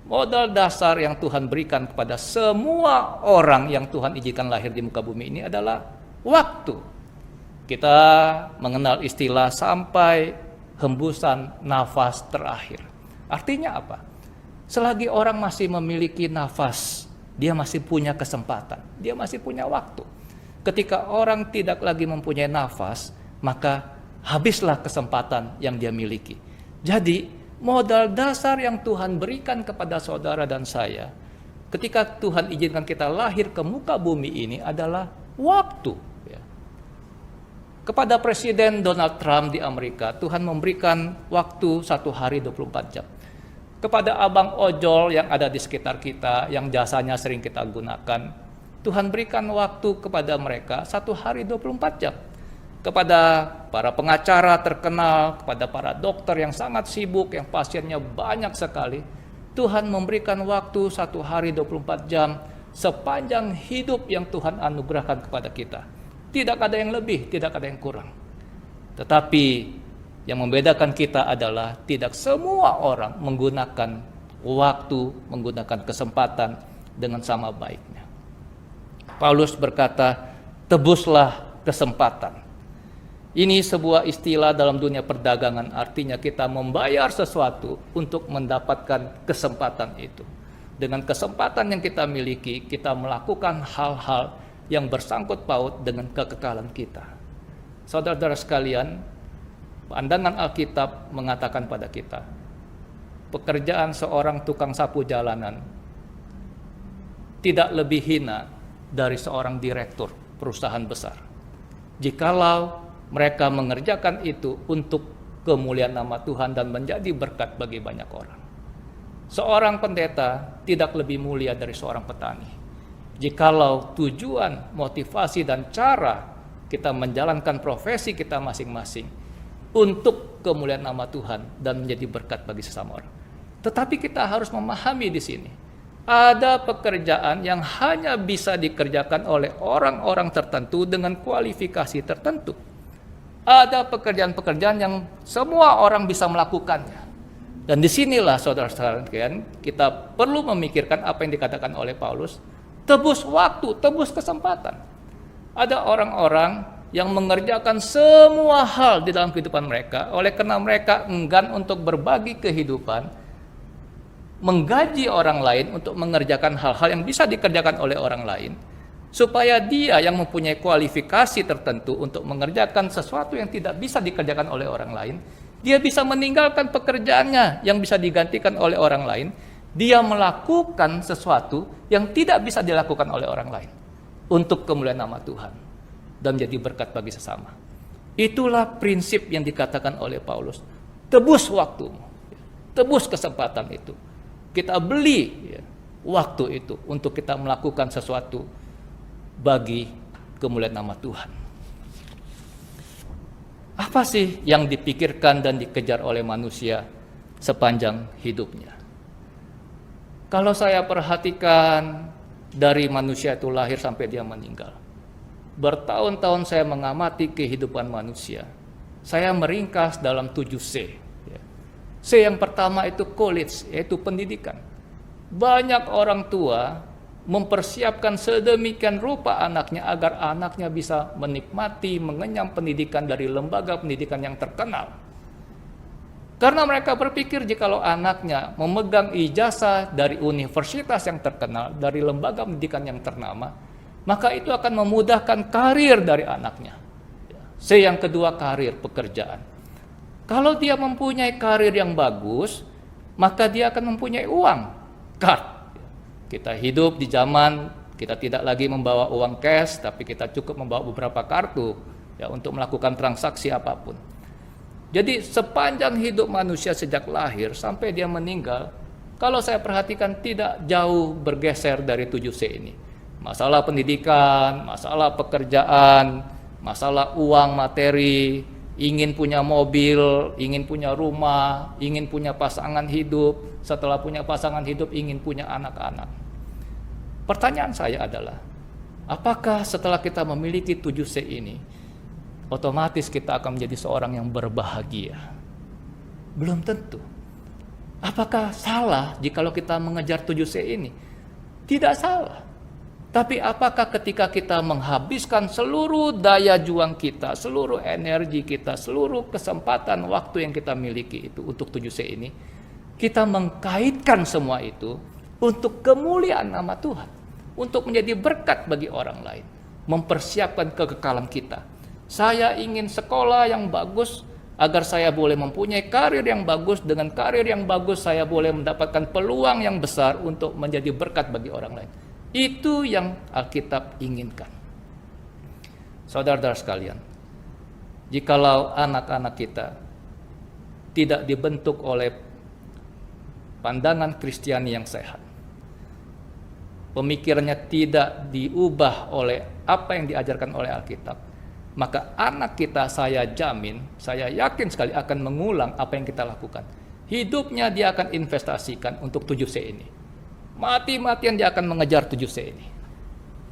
Modal dasar yang Tuhan berikan kepada semua orang yang Tuhan izinkan lahir di muka bumi ini adalah waktu. Kita mengenal istilah sampai hembusan nafas terakhir. Artinya apa? Selagi orang masih memiliki nafas, dia masih punya kesempatan, dia masih punya waktu. Ketika orang tidak lagi mempunyai nafas, maka habislah kesempatan yang dia miliki. Jadi, modal dasar yang Tuhan berikan kepada saudara dan saya, ketika Tuhan izinkan kita lahir ke muka bumi ini adalah waktu. Kepada Presiden Donald Trump di Amerika, Tuhan memberikan waktu 1 hari 24 jam. Kepada abang ojol yang ada di sekitar kita, yang jasanya sering kita gunakan, Tuhan berikan waktu kepada mereka 1 hari 24 jam. Kepada para pengacara terkenal, kepada para dokter yang sangat sibuk, yang pasiennya banyak sekali, Tuhan memberikan waktu 1 hari 24 jam sepanjang hidup yang Tuhan anugerahkan kepada kita. Tidak ada yang lebih, tidak ada yang kurang. Tetapi yang membedakan kita adalah tidak semua orang menggunakan waktu, menggunakan kesempatan dengan sama baiknya. Paulus berkata, tebuslah kesempatan. Ini sebuah istilah dalam dunia perdagangan, artinya kita membayar sesuatu untuk mendapatkan kesempatan itu. Dengan kesempatan yang kita miliki, kita melakukan hal-hal yang bersangkut paut dengan kekekalan kita. Saudara-saudara sekalian, pandangan Alkitab mengatakan pada kita, pekerjaan seorang tukang sapu jalanan tidak lebih hina dari seorang direktur perusahaan besar. Jikalau mereka mengerjakan itu untuk kemuliaan nama Tuhan dan menjadi berkat bagi banyak orang. Seorang pendeta tidak lebih mulia dari seorang petani. Jikalau tujuan, motivasi, dan cara kita menjalankan profesi kita masing-masing untuk kemuliaan nama Tuhan dan menjadi berkat bagi sesama orang. Tetapi kita harus memahami di sini, ada pekerjaan yang hanya bisa dikerjakan oleh orang-orang tertentu dengan kualifikasi tertentu. Ada pekerjaan-pekerjaan yang semua orang bisa melakukannya. Dan disinilah saudara-saudara kita perlu memikirkan apa yang dikatakan oleh Paulus, tebus waktu, tebus kesempatan. Ada orang-orang yang mengerjakan semua hal di dalam kehidupan mereka, oleh karena mereka enggan untuk berbagi kehidupan, menggaji orang lain untuk mengerjakan hal-hal yang bisa dikerjakan oleh orang lain, supaya dia yang mempunyai kualifikasi tertentu untuk mengerjakan sesuatu yang tidak bisa dikerjakan oleh orang lain, dia bisa meninggalkan pekerjaannya yang bisa digantikan oleh orang lain, dia melakukan sesuatu yang tidak bisa dilakukan oleh orang lain untuk kemuliaan nama Tuhan dan menjadi berkat bagi sesama. Itulah prinsip yang dikatakan oleh Paulus. Tebus waktumu, tebus kesempatan itu. Kita beli waktu itu untuk kita melakukan sesuatu bagi kemuliaan nama Tuhan. Apa sih yang dipikirkan dan dikejar oleh manusia sepanjang hidupnya? Kalau saya perhatikan dari manusia itu lahir sampai dia meninggal, bertahun-tahun saya mengamati kehidupan manusia. Saya meringkas dalam 7C. C yang pertama itu college, yaitu pendidikan. Banyak orang tua mempersiapkan sedemikian rupa anaknya agar anaknya bisa menikmati, mengenyam pendidikan dari lembaga pendidikan yang terkenal. Karena mereka berpikir jikalau anaknya memegang ijazah dari universitas yang terkenal, dari lembaga pendidikan yang ternama, maka itu akan memudahkan karir dari anaknya. Yang kedua, karir, pekerjaan. Kalau dia mempunyai karir yang bagus, maka dia akan mempunyai uang, card. Kita hidup di zaman kita tidak lagi membawa uang cash, tapi kita cukup membawa beberapa kartu ya untuk melakukan transaksi apapun. Jadi sepanjang hidup manusia sejak lahir sampai dia meninggal, kalau saya perhatikan tidak jauh bergeser dari 7C ini. Masalah pendidikan, masalah pekerjaan, masalah uang materi, ingin punya mobil, ingin punya rumah, ingin punya pasangan hidup, setelah punya pasangan hidup ingin punya anak-anak. Pertanyaan saya adalah, apakah setelah kita memiliki 7C ini, otomatis kita akan menjadi seorang yang berbahagia? Belum tentu. Apakah salah jikalau kita mengejar 7C ini? Tidak salah. Tapi apakah ketika kita menghabiskan seluruh daya juang kita, seluruh energi kita, seluruh kesempatan waktu yang kita miliki itu untuk 7C ini, kita mengkaitkan semua itu untuk kemuliaan nama Tuhan, untuk menjadi berkat bagi orang lain, mempersiapkan kekekalan kita. Saya ingin sekolah yang bagus agar saya boleh mempunyai karir yang bagus. Dengan karir yang bagus saya boleh mendapatkan peluang yang besar untuk menjadi berkat bagi orang lain. Itu yang Alkitab inginkan. Saudara-saudara sekalian, jikalau anak-anak kita tidak dibentuk oleh pandangan Kristiani yang sehat, pemikirannya tidak diubah oleh apa yang diajarkan oleh Alkitab, maka anak kita saya jamin, saya yakin sekali akan mengulang apa yang kita lakukan. Hidupnya dia akan investasikan untuk 7C ini. Mati-matian dia akan mengejar 7C ini.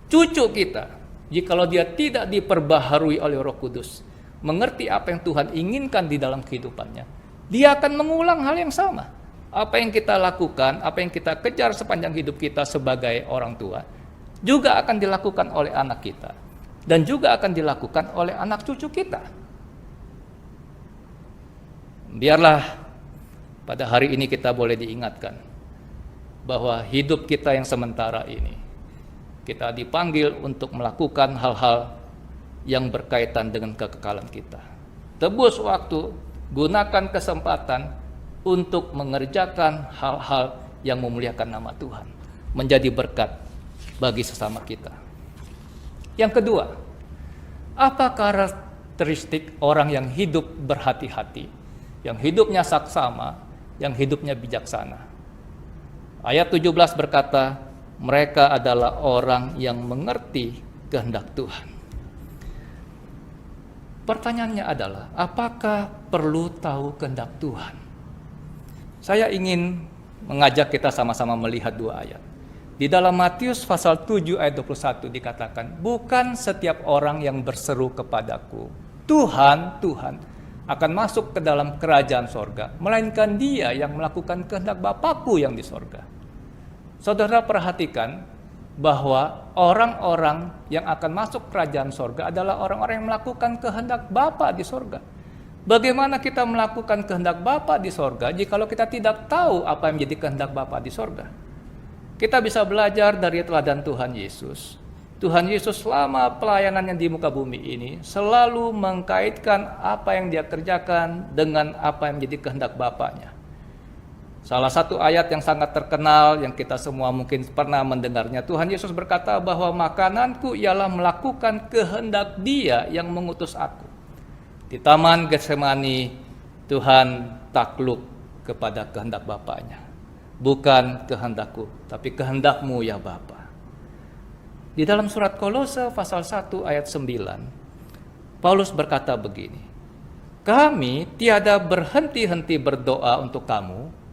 Cucu kita, jikalau dia tidak diperbaharui oleh Roh Kudus, mengerti apa yang Tuhan inginkan di dalam kehidupannya, dia akan mengulang hal yang sama. Apa yang kita lakukan, apa yang kita kejar sepanjang hidup kita sebagai orang tua, juga akan dilakukan oleh anak kita. Dan juga akan dilakukan oleh anak cucu kita. Biarlah pada hari ini kita boleh diingatkan bahwa hidup kita yang sementara ini, kita dipanggil untuk melakukan hal-hal yang berkaitan dengan kekekalan kita. Tebus waktu, gunakan kesempatan untuk mengerjakan hal-hal yang memuliakan nama Tuhan, menjadi berkat bagi sesama kita. Yang kedua, apa karakteristik orang yang hidup berhati-hati, yang hidupnya saksama, yang hidupnya bijaksana? Ayat 17 berkata, mereka adalah orang yang mengerti kehendak Tuhan. Pertanyaannya adalah, apakah perlu tahu kehendak Tuhan? Saya ingin mengajak kita sama-sama melihat dua ayat. Di dalam Matius pasal 7 ayat 21 dikatakan, bukan setiap orang yang berseru kepadaku, Tuhan, Tuhan, akan masuk ke dalam kerajaan sorga, melainkan dia yang melakukan kehendak Bapakku yang di sorga. Saudara perhatikan bahwa orang-orang yang akan masuk kerajaan sorga adalah orang-orang yang melakukan kehendak Bapa di sorga. Bagaimana kita melakukan kehendak Bapa di sorga jikalau kita tidak tahu apa yang menjadi kehendak Bapa di sorga? Kita bisa belajar dari teladan Tuhan Yesus. Tuhan Yesus selama pelayanannya di muka bumi ini selalu mengkaitkan apa yang dia kerjakan dengan apa yang menjadi kehendak Bapanya. Salah satu ayat yang sangat terkenal yang kita semua mungkin pernah mendengarnya, Tuhan Yesus berkata bahwa makananku ialah melakukan kehendak Dia yang mengutus aku. Di Taman Getsemani, Tuhan takluk kepada kehendak Bapaknya. Bukan kehendakku, tapi kehendakmu ya Bapa. Di dalam surat Kolose pasal 1 ayat 9, Paulus berkata begini, kami tiada berhenti-henti berdoa untuk kamu.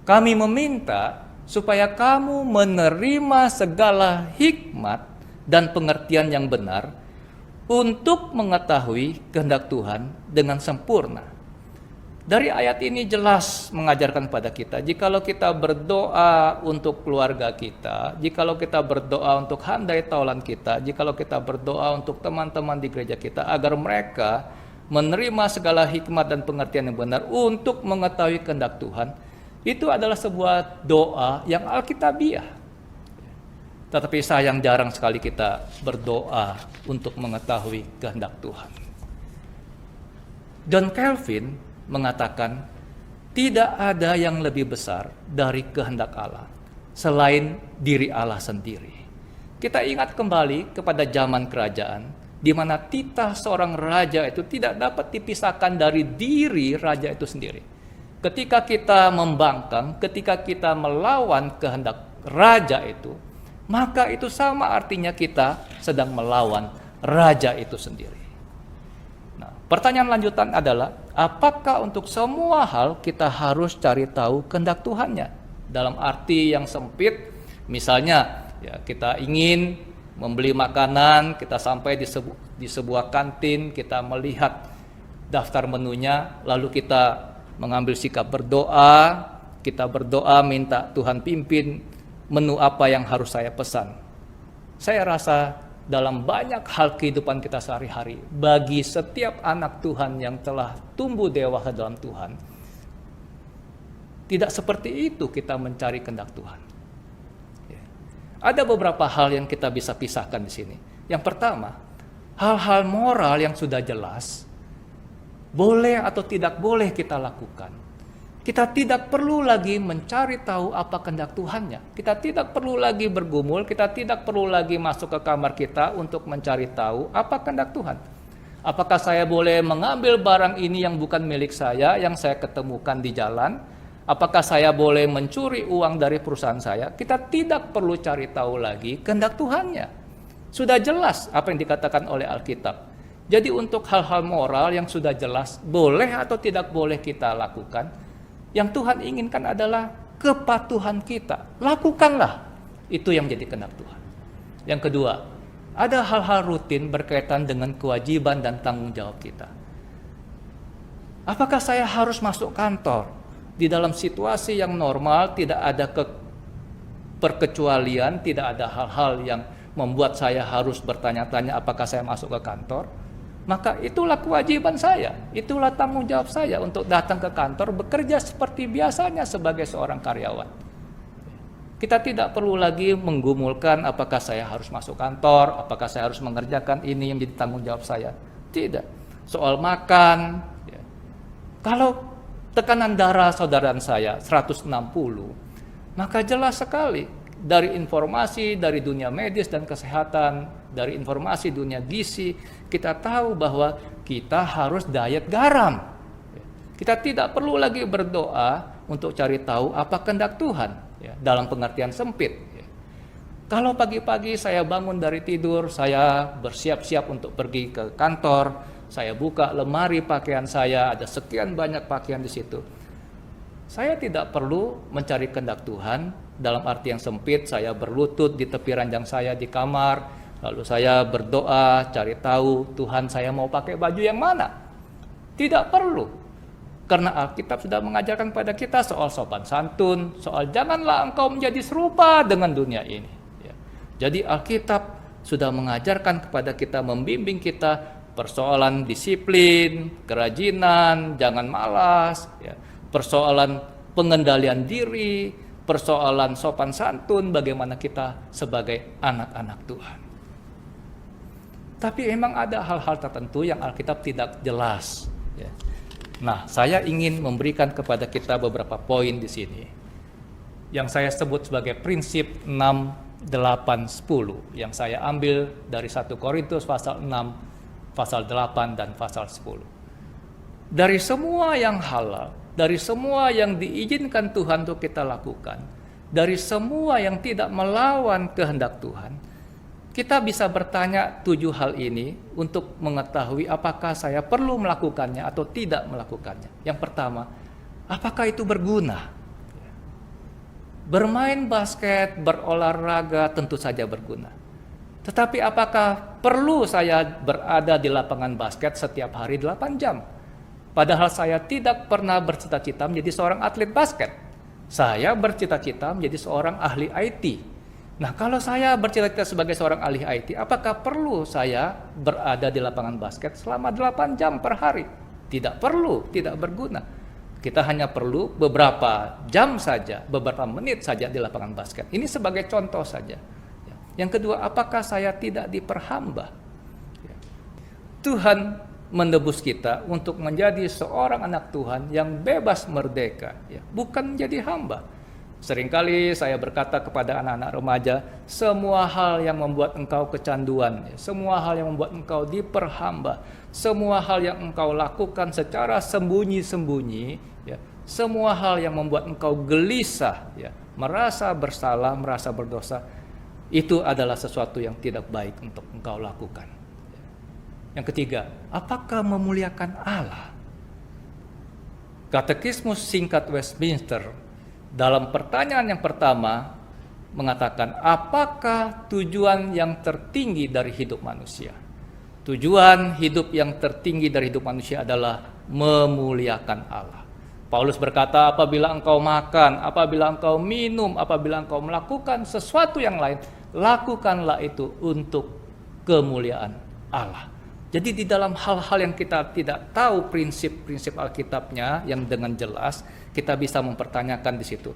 Kami meminta supaya kamu menerima segala hikmat dan pengertian yang benar untuk mengetahui kehendak Tuhan dengan sempurna. Dari ayat ini jelas mengajarkan pada kita, jikalau kita berdoa untuk keluarga kita, jikalau kita berdoa untuk handai taulan kita, jikalau kita berdoa untuk teman-teman di gereja kita, agar mereka menerima segala hikmat dan pengertian yang benar untuk mengetahui kehendak Tuhan, itu adalah sebuah doa yang alkitabiah. Tetapi sayang jarang sekali kita berdoa untuk mengetahui kehendak Tuhan. John Calvin mengatakan, tidak ada yang lebih besar dari kehendak Allah selain diri Allah sendiri. Kita ingat kembali kepada zaman kerajaan, di mana titah seorang raja itu tidak dapat dipisahkan dari diri raja itu sendiri. Ketika kita membangkang, ketika kita melawan kehendak raja itu, maka itu sama artinya kita sedang melawan raja itu sendiri. Nah, pertanyaan lanjutan adalah, apakah untuk semua hal kita harus cari tahu kehendak Tuhannya? Dalam arti yang sempit, misalnya ya, kita ingin membeli makanan, kita sampai di sebuah kantin, kita melihat daftar menunya, lalu kita mengambil sikap berdoa, kita berdoa minta Tuhan pimpin menu apa yang harus saya pesan. Saya rasa dalam banyak hal kehidupan kita sehari-hari, bagi setiap anak Tuhan yang telah tumbuh dewasa dalam Tuhan, tidak seperti itu kita mencari kehendak Tuhan. Ada beberapa hal yang kita bisa pisahkan di sini. Yang pertama, hal-hal moral yang sudah jelas, boleh atau tidak boleh kita lakukan. Kita tidak perlu lagi mencari tahu apa kehendak Tuhannya. Kita tidak perlu lagi bergumul, kita tidak perlu lagi masuk ke kamar kita untuk mencari tahu apa kehendak Tuhan. Apakah saya boleh mengambil barang ini yang bukan milik saya, yang saya ketemukan di jalan? Apakah saya boleh mencuri uang dari perusahaan saya? Kita tidak perlu cari tahu lagi kehendak Tuhannya. Sudah jelas apa yang dikatakan oleh Alkitab. Jadi untuk hal-hal moral yang sudah jelas, boleh atau tidak boleh kita lakukan, yang Tuhan inginkan adalah kepatuhan kita. Lakukanlah. Itu yang menjadi kehendak Tuhan. Yang kedua, ada hal-hal rutin berkaitan dengan kewajiban dan tanggung jawab kita. Apakah saya harus masuk kantor? Di dalam situasi yang normal, tidak ada perkecualian, tidak ada hal-hal yang membuat saya harus bertanya-tanya apakah saya masuk ke kantor. Maka itulah kewajiban saya, itulah tanggung jawab saya untuk datang ke kantor, bekerja seperti biasanya sebagai seorang karyawan. Kita tidak perlu lagi menggumulkan apakah saya harus masuk kantor, apakah saya harus mengerjakan ini yang menjadi tanggung jawab saya. Tidak. Soal makan, ya. Kalau tekanan darah saudara saya 160, maka jelas sekali dari informasi dari dunia medis dan kesehatan, dari informasi dunia gizi, kita tahu bahwa kita harus diet garam. Kita tidak perlu lagi berdoa untuk cari tahu apa kehendak Tuhan, ya, dalam pengertian sempit. Ya. Kalau pagi-pagi saya bangun dari tidur, saya bersiap-siap untuk pergi ke kantor, saya buka lemari pakaian saya, ada sekian banyak pakaian di situ. Saya tidak perlu mencari kehendak Tuhan dalam arti yang sempit, saya berlutut di tepi ranjang saya di kamar, lalu saya berdoa, cari tahu Tuhan saya mau pakai baju yang mana. Tidak perlu. Karena Alkitab sudah mengajarkan pada kita soal sopan santun, soal janganlah engkau menjadi serupa dengan dunia ini. Ya. Jadi Alkitab sudah mengajarkan kepada kita, membimbing kita persoalan disiplin, kerajinan, jangan malas, ya. Persoalan pengendalian diri, persoalan sopan santun, bagaimana kita sebagai anak-anak Tuhan. Tapi memang ada hal-hal tertentu yang Alkitab tidak jelas. Ya. Nah, saya ingin memberikan kepada kita beberapa poin di sini, yang saya sebut sebagai prinsip 6, 8, 10, yang saya ambil dari 1 Korintus pasal 6, pasal 8, dan pasal 10. Dari semua yang halal, dari semua yang diizinkan Tuhan untuk kita lakukan, dari semua yang tidak melawan kehendak Tuhan, kita bisa bertanya 7 hal ini untuk mengetahui apakah saya perlu melakukannya atau tidak melakukannya. Yang pertama, apakah itu berguna? Bermain basket, berolahraga tentu saja berguna. Tetapi apakah perlu saya berada di lapangan basket setiap hari 8 jam? Padahal saya tidak pernah bercita-cita menjadi seorang atlet basket. Saya bercita-cita menjadi seorang ahli IT. Nah, kalau saya bercita-cita sebagai seorang ahli IT, apakah perlu saya berada di lapangan basket selama 8 jam per hari? Tidak perlu, tidak berguna. Kita hanya perlu beberapa jam saja, beberapa menit saja di lapangan basket. Ini sebagai contoh saja. Yang kedua, apakah saya tidak diperhamba? Tuhan menebus kita untuk menjadi seorang anak Tuhan yang bebas merdeka, bukan menjadi hamba. Seringkali saya berkata kepada anak-anak remaja, semua hal yang membuat engkau kecanduan, semua hal yang membuat engkau diperhamba, semua hal yang engkau lakukan secara sembunyi-sembunyi, semua hal yang membuat engkau gelisah, merasa bersalah, merasa berdosa, itu adalah sesuatu yang tidak baik untuk engkau lakukan. Yang ketiga, apakah memuliakan Allah? Katekismus singkat Westminster dalam pertanyaan yang pertama mengatakan, apakah tujuan yang tertinggi dari hidup manusia? Tujuan hidup yang tertinggi dari hidup manusia adalah memuliakan Allah. Paulus berkata, apabila engkau makan, apabila engkau minum, apabila engkau melakukan sesuatu yang lain, lakukanlah itu untuk kemuliaan Allah. Jadi di dalam hal-hal yang kita tidak tahu prinsip-prinsip Alkitabnya yang dengan jelas, kita bisa mempertanyakan di situ.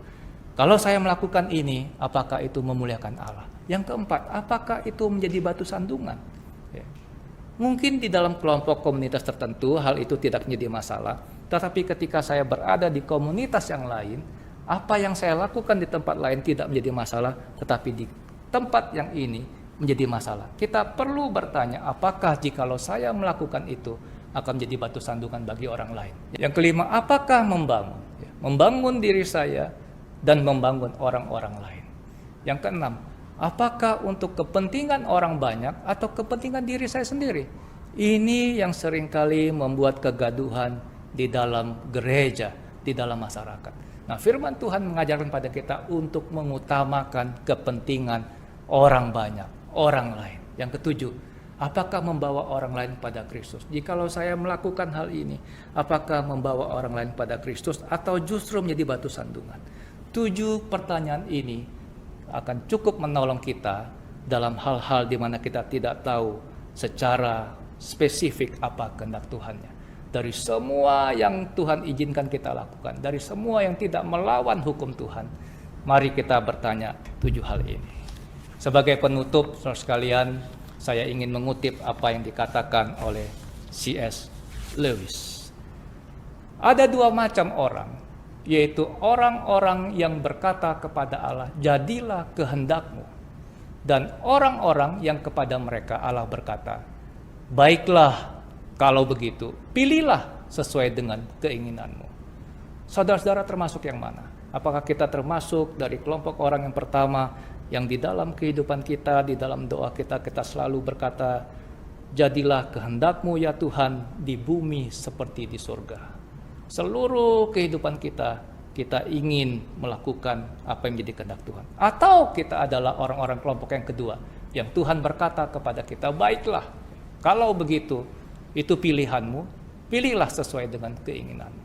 Kalau saya melakukan ini, apakah itu memuliakan Allah? Yang keempat, apakah itu menjadi batu sandungan? Mungkin di dalam kelompok komunitas tertentu hal itu tidak menjadi masalah, tetapi ketika saya berada di komunitas yang lain, apa yang saya lakukan di tempat lain tidak menjadi masalah, tetapi di tempat yang ini menjadi masalah. Kita perlu bertanya, apakah jikalau saya melakukan itu akan menjadi batu sandungan bagi orang lain. Yang kelima, apakah membangun diri saya dan membangun orang-orang lain. Yang keenam, apakah untuk kepentingan orang banyak atau kepentingan diri saya sendiri. Ini yang seringkali membuat kegaduhan di dalam gereja, di dalam masyarakat. Nah, firman Tuhan mengajarkan pada kita untuk mengutamakan kepentingan orang banyak, orang lain. Yang ketujuh, apakah membawa orang lain pada Kristus? Jikalau saya melakukan hal ini, apakah membawa orang lain pada Kristus atau justru menjadi batu sandungan? 7 pertanyaan ini akan cukup menolong kita dalam hal-hal di mana kita tidak tahu secara spesifik apa kehendak Tuhannya. Dari semua yang Tuhan izinkan kita lakukan, dari semua yang tidak melawan hukum Tuhan, mari kita bertanya 7 hal ini. Sebagai penutup, saudara sekalian, saya ingin mengutip apa yang dikatakan oleh C.S. Lewis. Ada 2 macam orang, yaitu orang-orang yang berkata kepada Allah, jadilah kehendakmu. Dan orang-orang yang kepada mereka Allah berkata, baiklah kalau begitu, pilihlah sesuai dengan keinginanmu. Saudara-saudara termasuk yang mana? Apakah kita termasuk dari kelompok orang yang pertama, yang di dalam kehidupan kita, di dalam doa kita, kita selalu berkata, jadilah kehendakmu ya Tuhan di bumi seperti di surga. Seluruh kehidupan kita, kita ingin melakukan apa yang menjadi kehendak Tuhan. Atau kita adalah orang-orang kelompok yang kedua, yang Tuhan berkata kepada kita, baiklah, kalau begitu, itu pilihanmu, pilihlah sesuai dengan keinginanmu.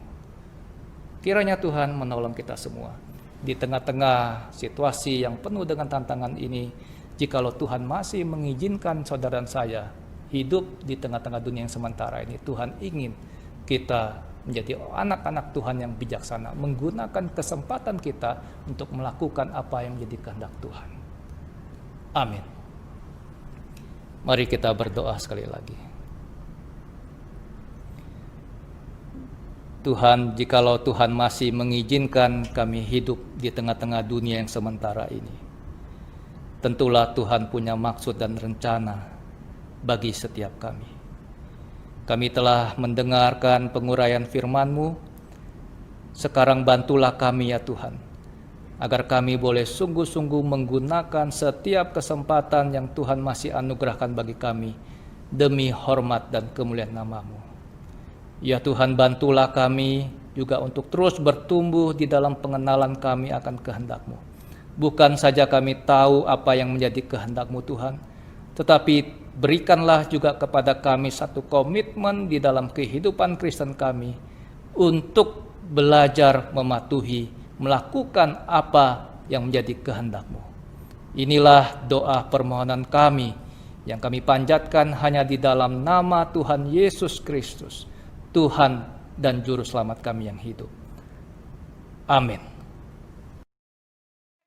Kiranya Tuhan menolong kita semua. Di tengah-tengah situasi yang penuh dengan tantangan ini, jikalau Tuhan masih mengizinkan saudara dan saya hidup di tengah-tengah dunia yang sementara ini, Tuhan ingin kita menjadi anak-anak Tuhan yang bijaksana, menggunakan kesempatan kita untuk melakukan apa yang menjadi kehendak Tuhan. Amin. Mari kita berdoa sekali lagi. Tuhan, jikalau Tuhan masih mengizinkan kami hidup di tengah-tengah dunia yang sementara ini, tentulah Tuhan punya maksud dan rencana bagi setiap kami. Kami telah mendengarkan penguraian firman-Mu, sekarang bantulah kami ya Tuhan, agar kami boleh sungguh-sungguh menggunakan setiap kesempatan yang Tuhan masih anugerahkan bagi kami, demi hormat dan kemuliaan nama-Mu. Ya Tuhan, bantulah kami juga untuk terus bertumbuh di dalam pengenalan kami akan kehendak-Mu. Bukan saja kami tahu apa yang menjadi kehendak-Mu Tuhan, tetapi berikanlah juga kepada kami satu komitmen di dalam kehidupan Kristen kami untuk belajar mematuhi, melakukan apa yang menjadi kehendak-Mu. Inilah doa permohonan kami yang kami panjatkan hanya di dalam nama Tuhan Yesus Kristus, Tuhan dan Juru Selamat kami yang hidup. Amin.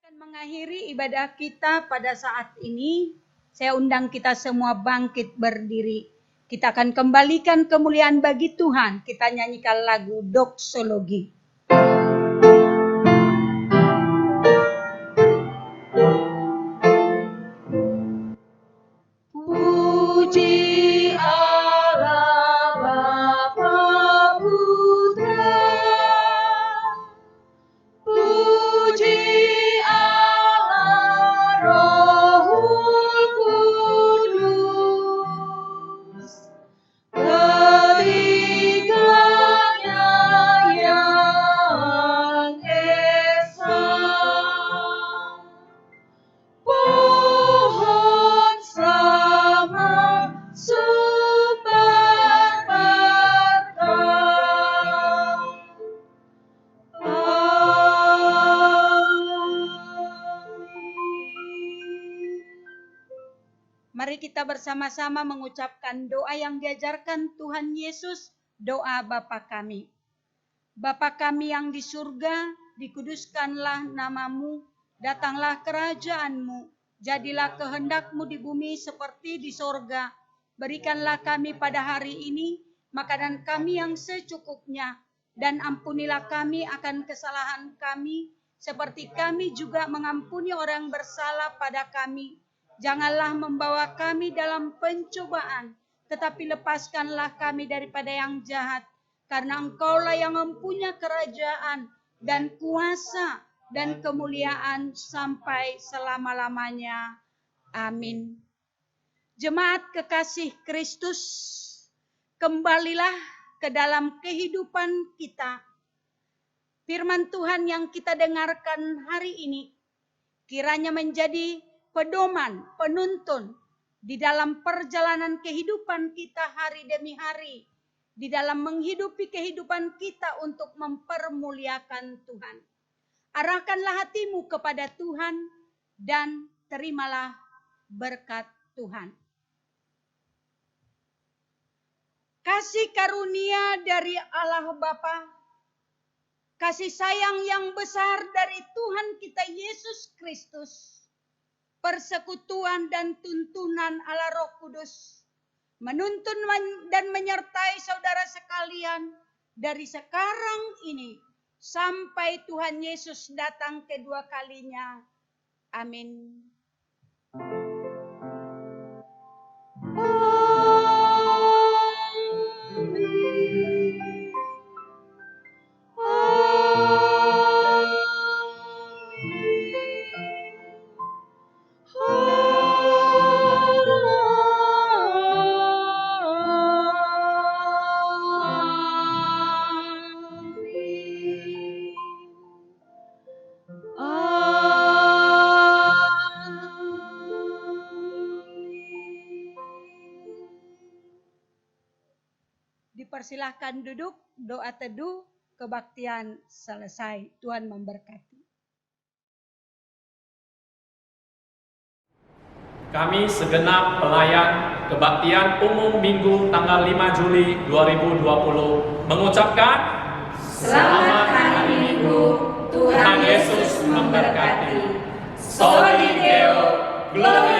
Akan mengakhiri ibadah kita pada saat ini. Saya undang kita semua bangkit berdiri. Kita akan kembalikan kemuliaan bagi Tuhan. Kita nyanyikan lagu doksologi. Puji Allah Bapa Putra, puji Allah Rohul Kudus, ketiganya yang esa, pohon sama sumber berkah. Mari kita bersama-sama mengucapkan doa yang diajarkan Tuhan Yesus, doa Bapa kami. Bapa kami yang di surga, dikuduskanlah namamu, datanglah kerajaanmu, jadilah kehendakmu di bumi seperti di sorga. Berikanlah kami pada hari ini makanan kami yang secukupnya, dan ampunilah kami akan kesalahan kami, seperti kami juga mengampuni orang bersalah pada kami. Janganlah membawa kami dalam pencobaan, tetapi lepaskanlah kami daripada yang jahat. Karena Engkaulah yang mempunyai kerajaan dan kuasa dan kemuliaan sampai selama-lamanya. Amin. Jemaat kekasih Kristus, kembalilah ke dalam kehidupan kita. Firman Tuhan yang kita dengarkan hari ini kiranya menjadi pedoman, penuntun di dalam perjalanan kehidupan kita hari demi hari, di dalam menghidupi kehidupan kita untuk mempermuliakan Tuhan. Arahkanlah hatimu kepada Tuhan dan terimalah berkat Tuhan. Kasih karunia dari Allah Bapa, kasih sayang yang besar dari Tuhan kita Yesus Kristus, persekutuan dan tuntunan Allah Roh Kudus, menuntun dan menyertai saudara sekalian dari sekarang ini sampai Tuhan Yesus datang kedua kalinya. Amin. Dipersilahkan duduk, doa teduh, kebaktian selesai. Tuhan memberkati. Kami segenap pelayan kebaktian umum Minggu tanggal 5 Juli 2020 mengucapkan Selamat hari Minggu, Tuhan Yesus memberkati. Soli Deo, Gloria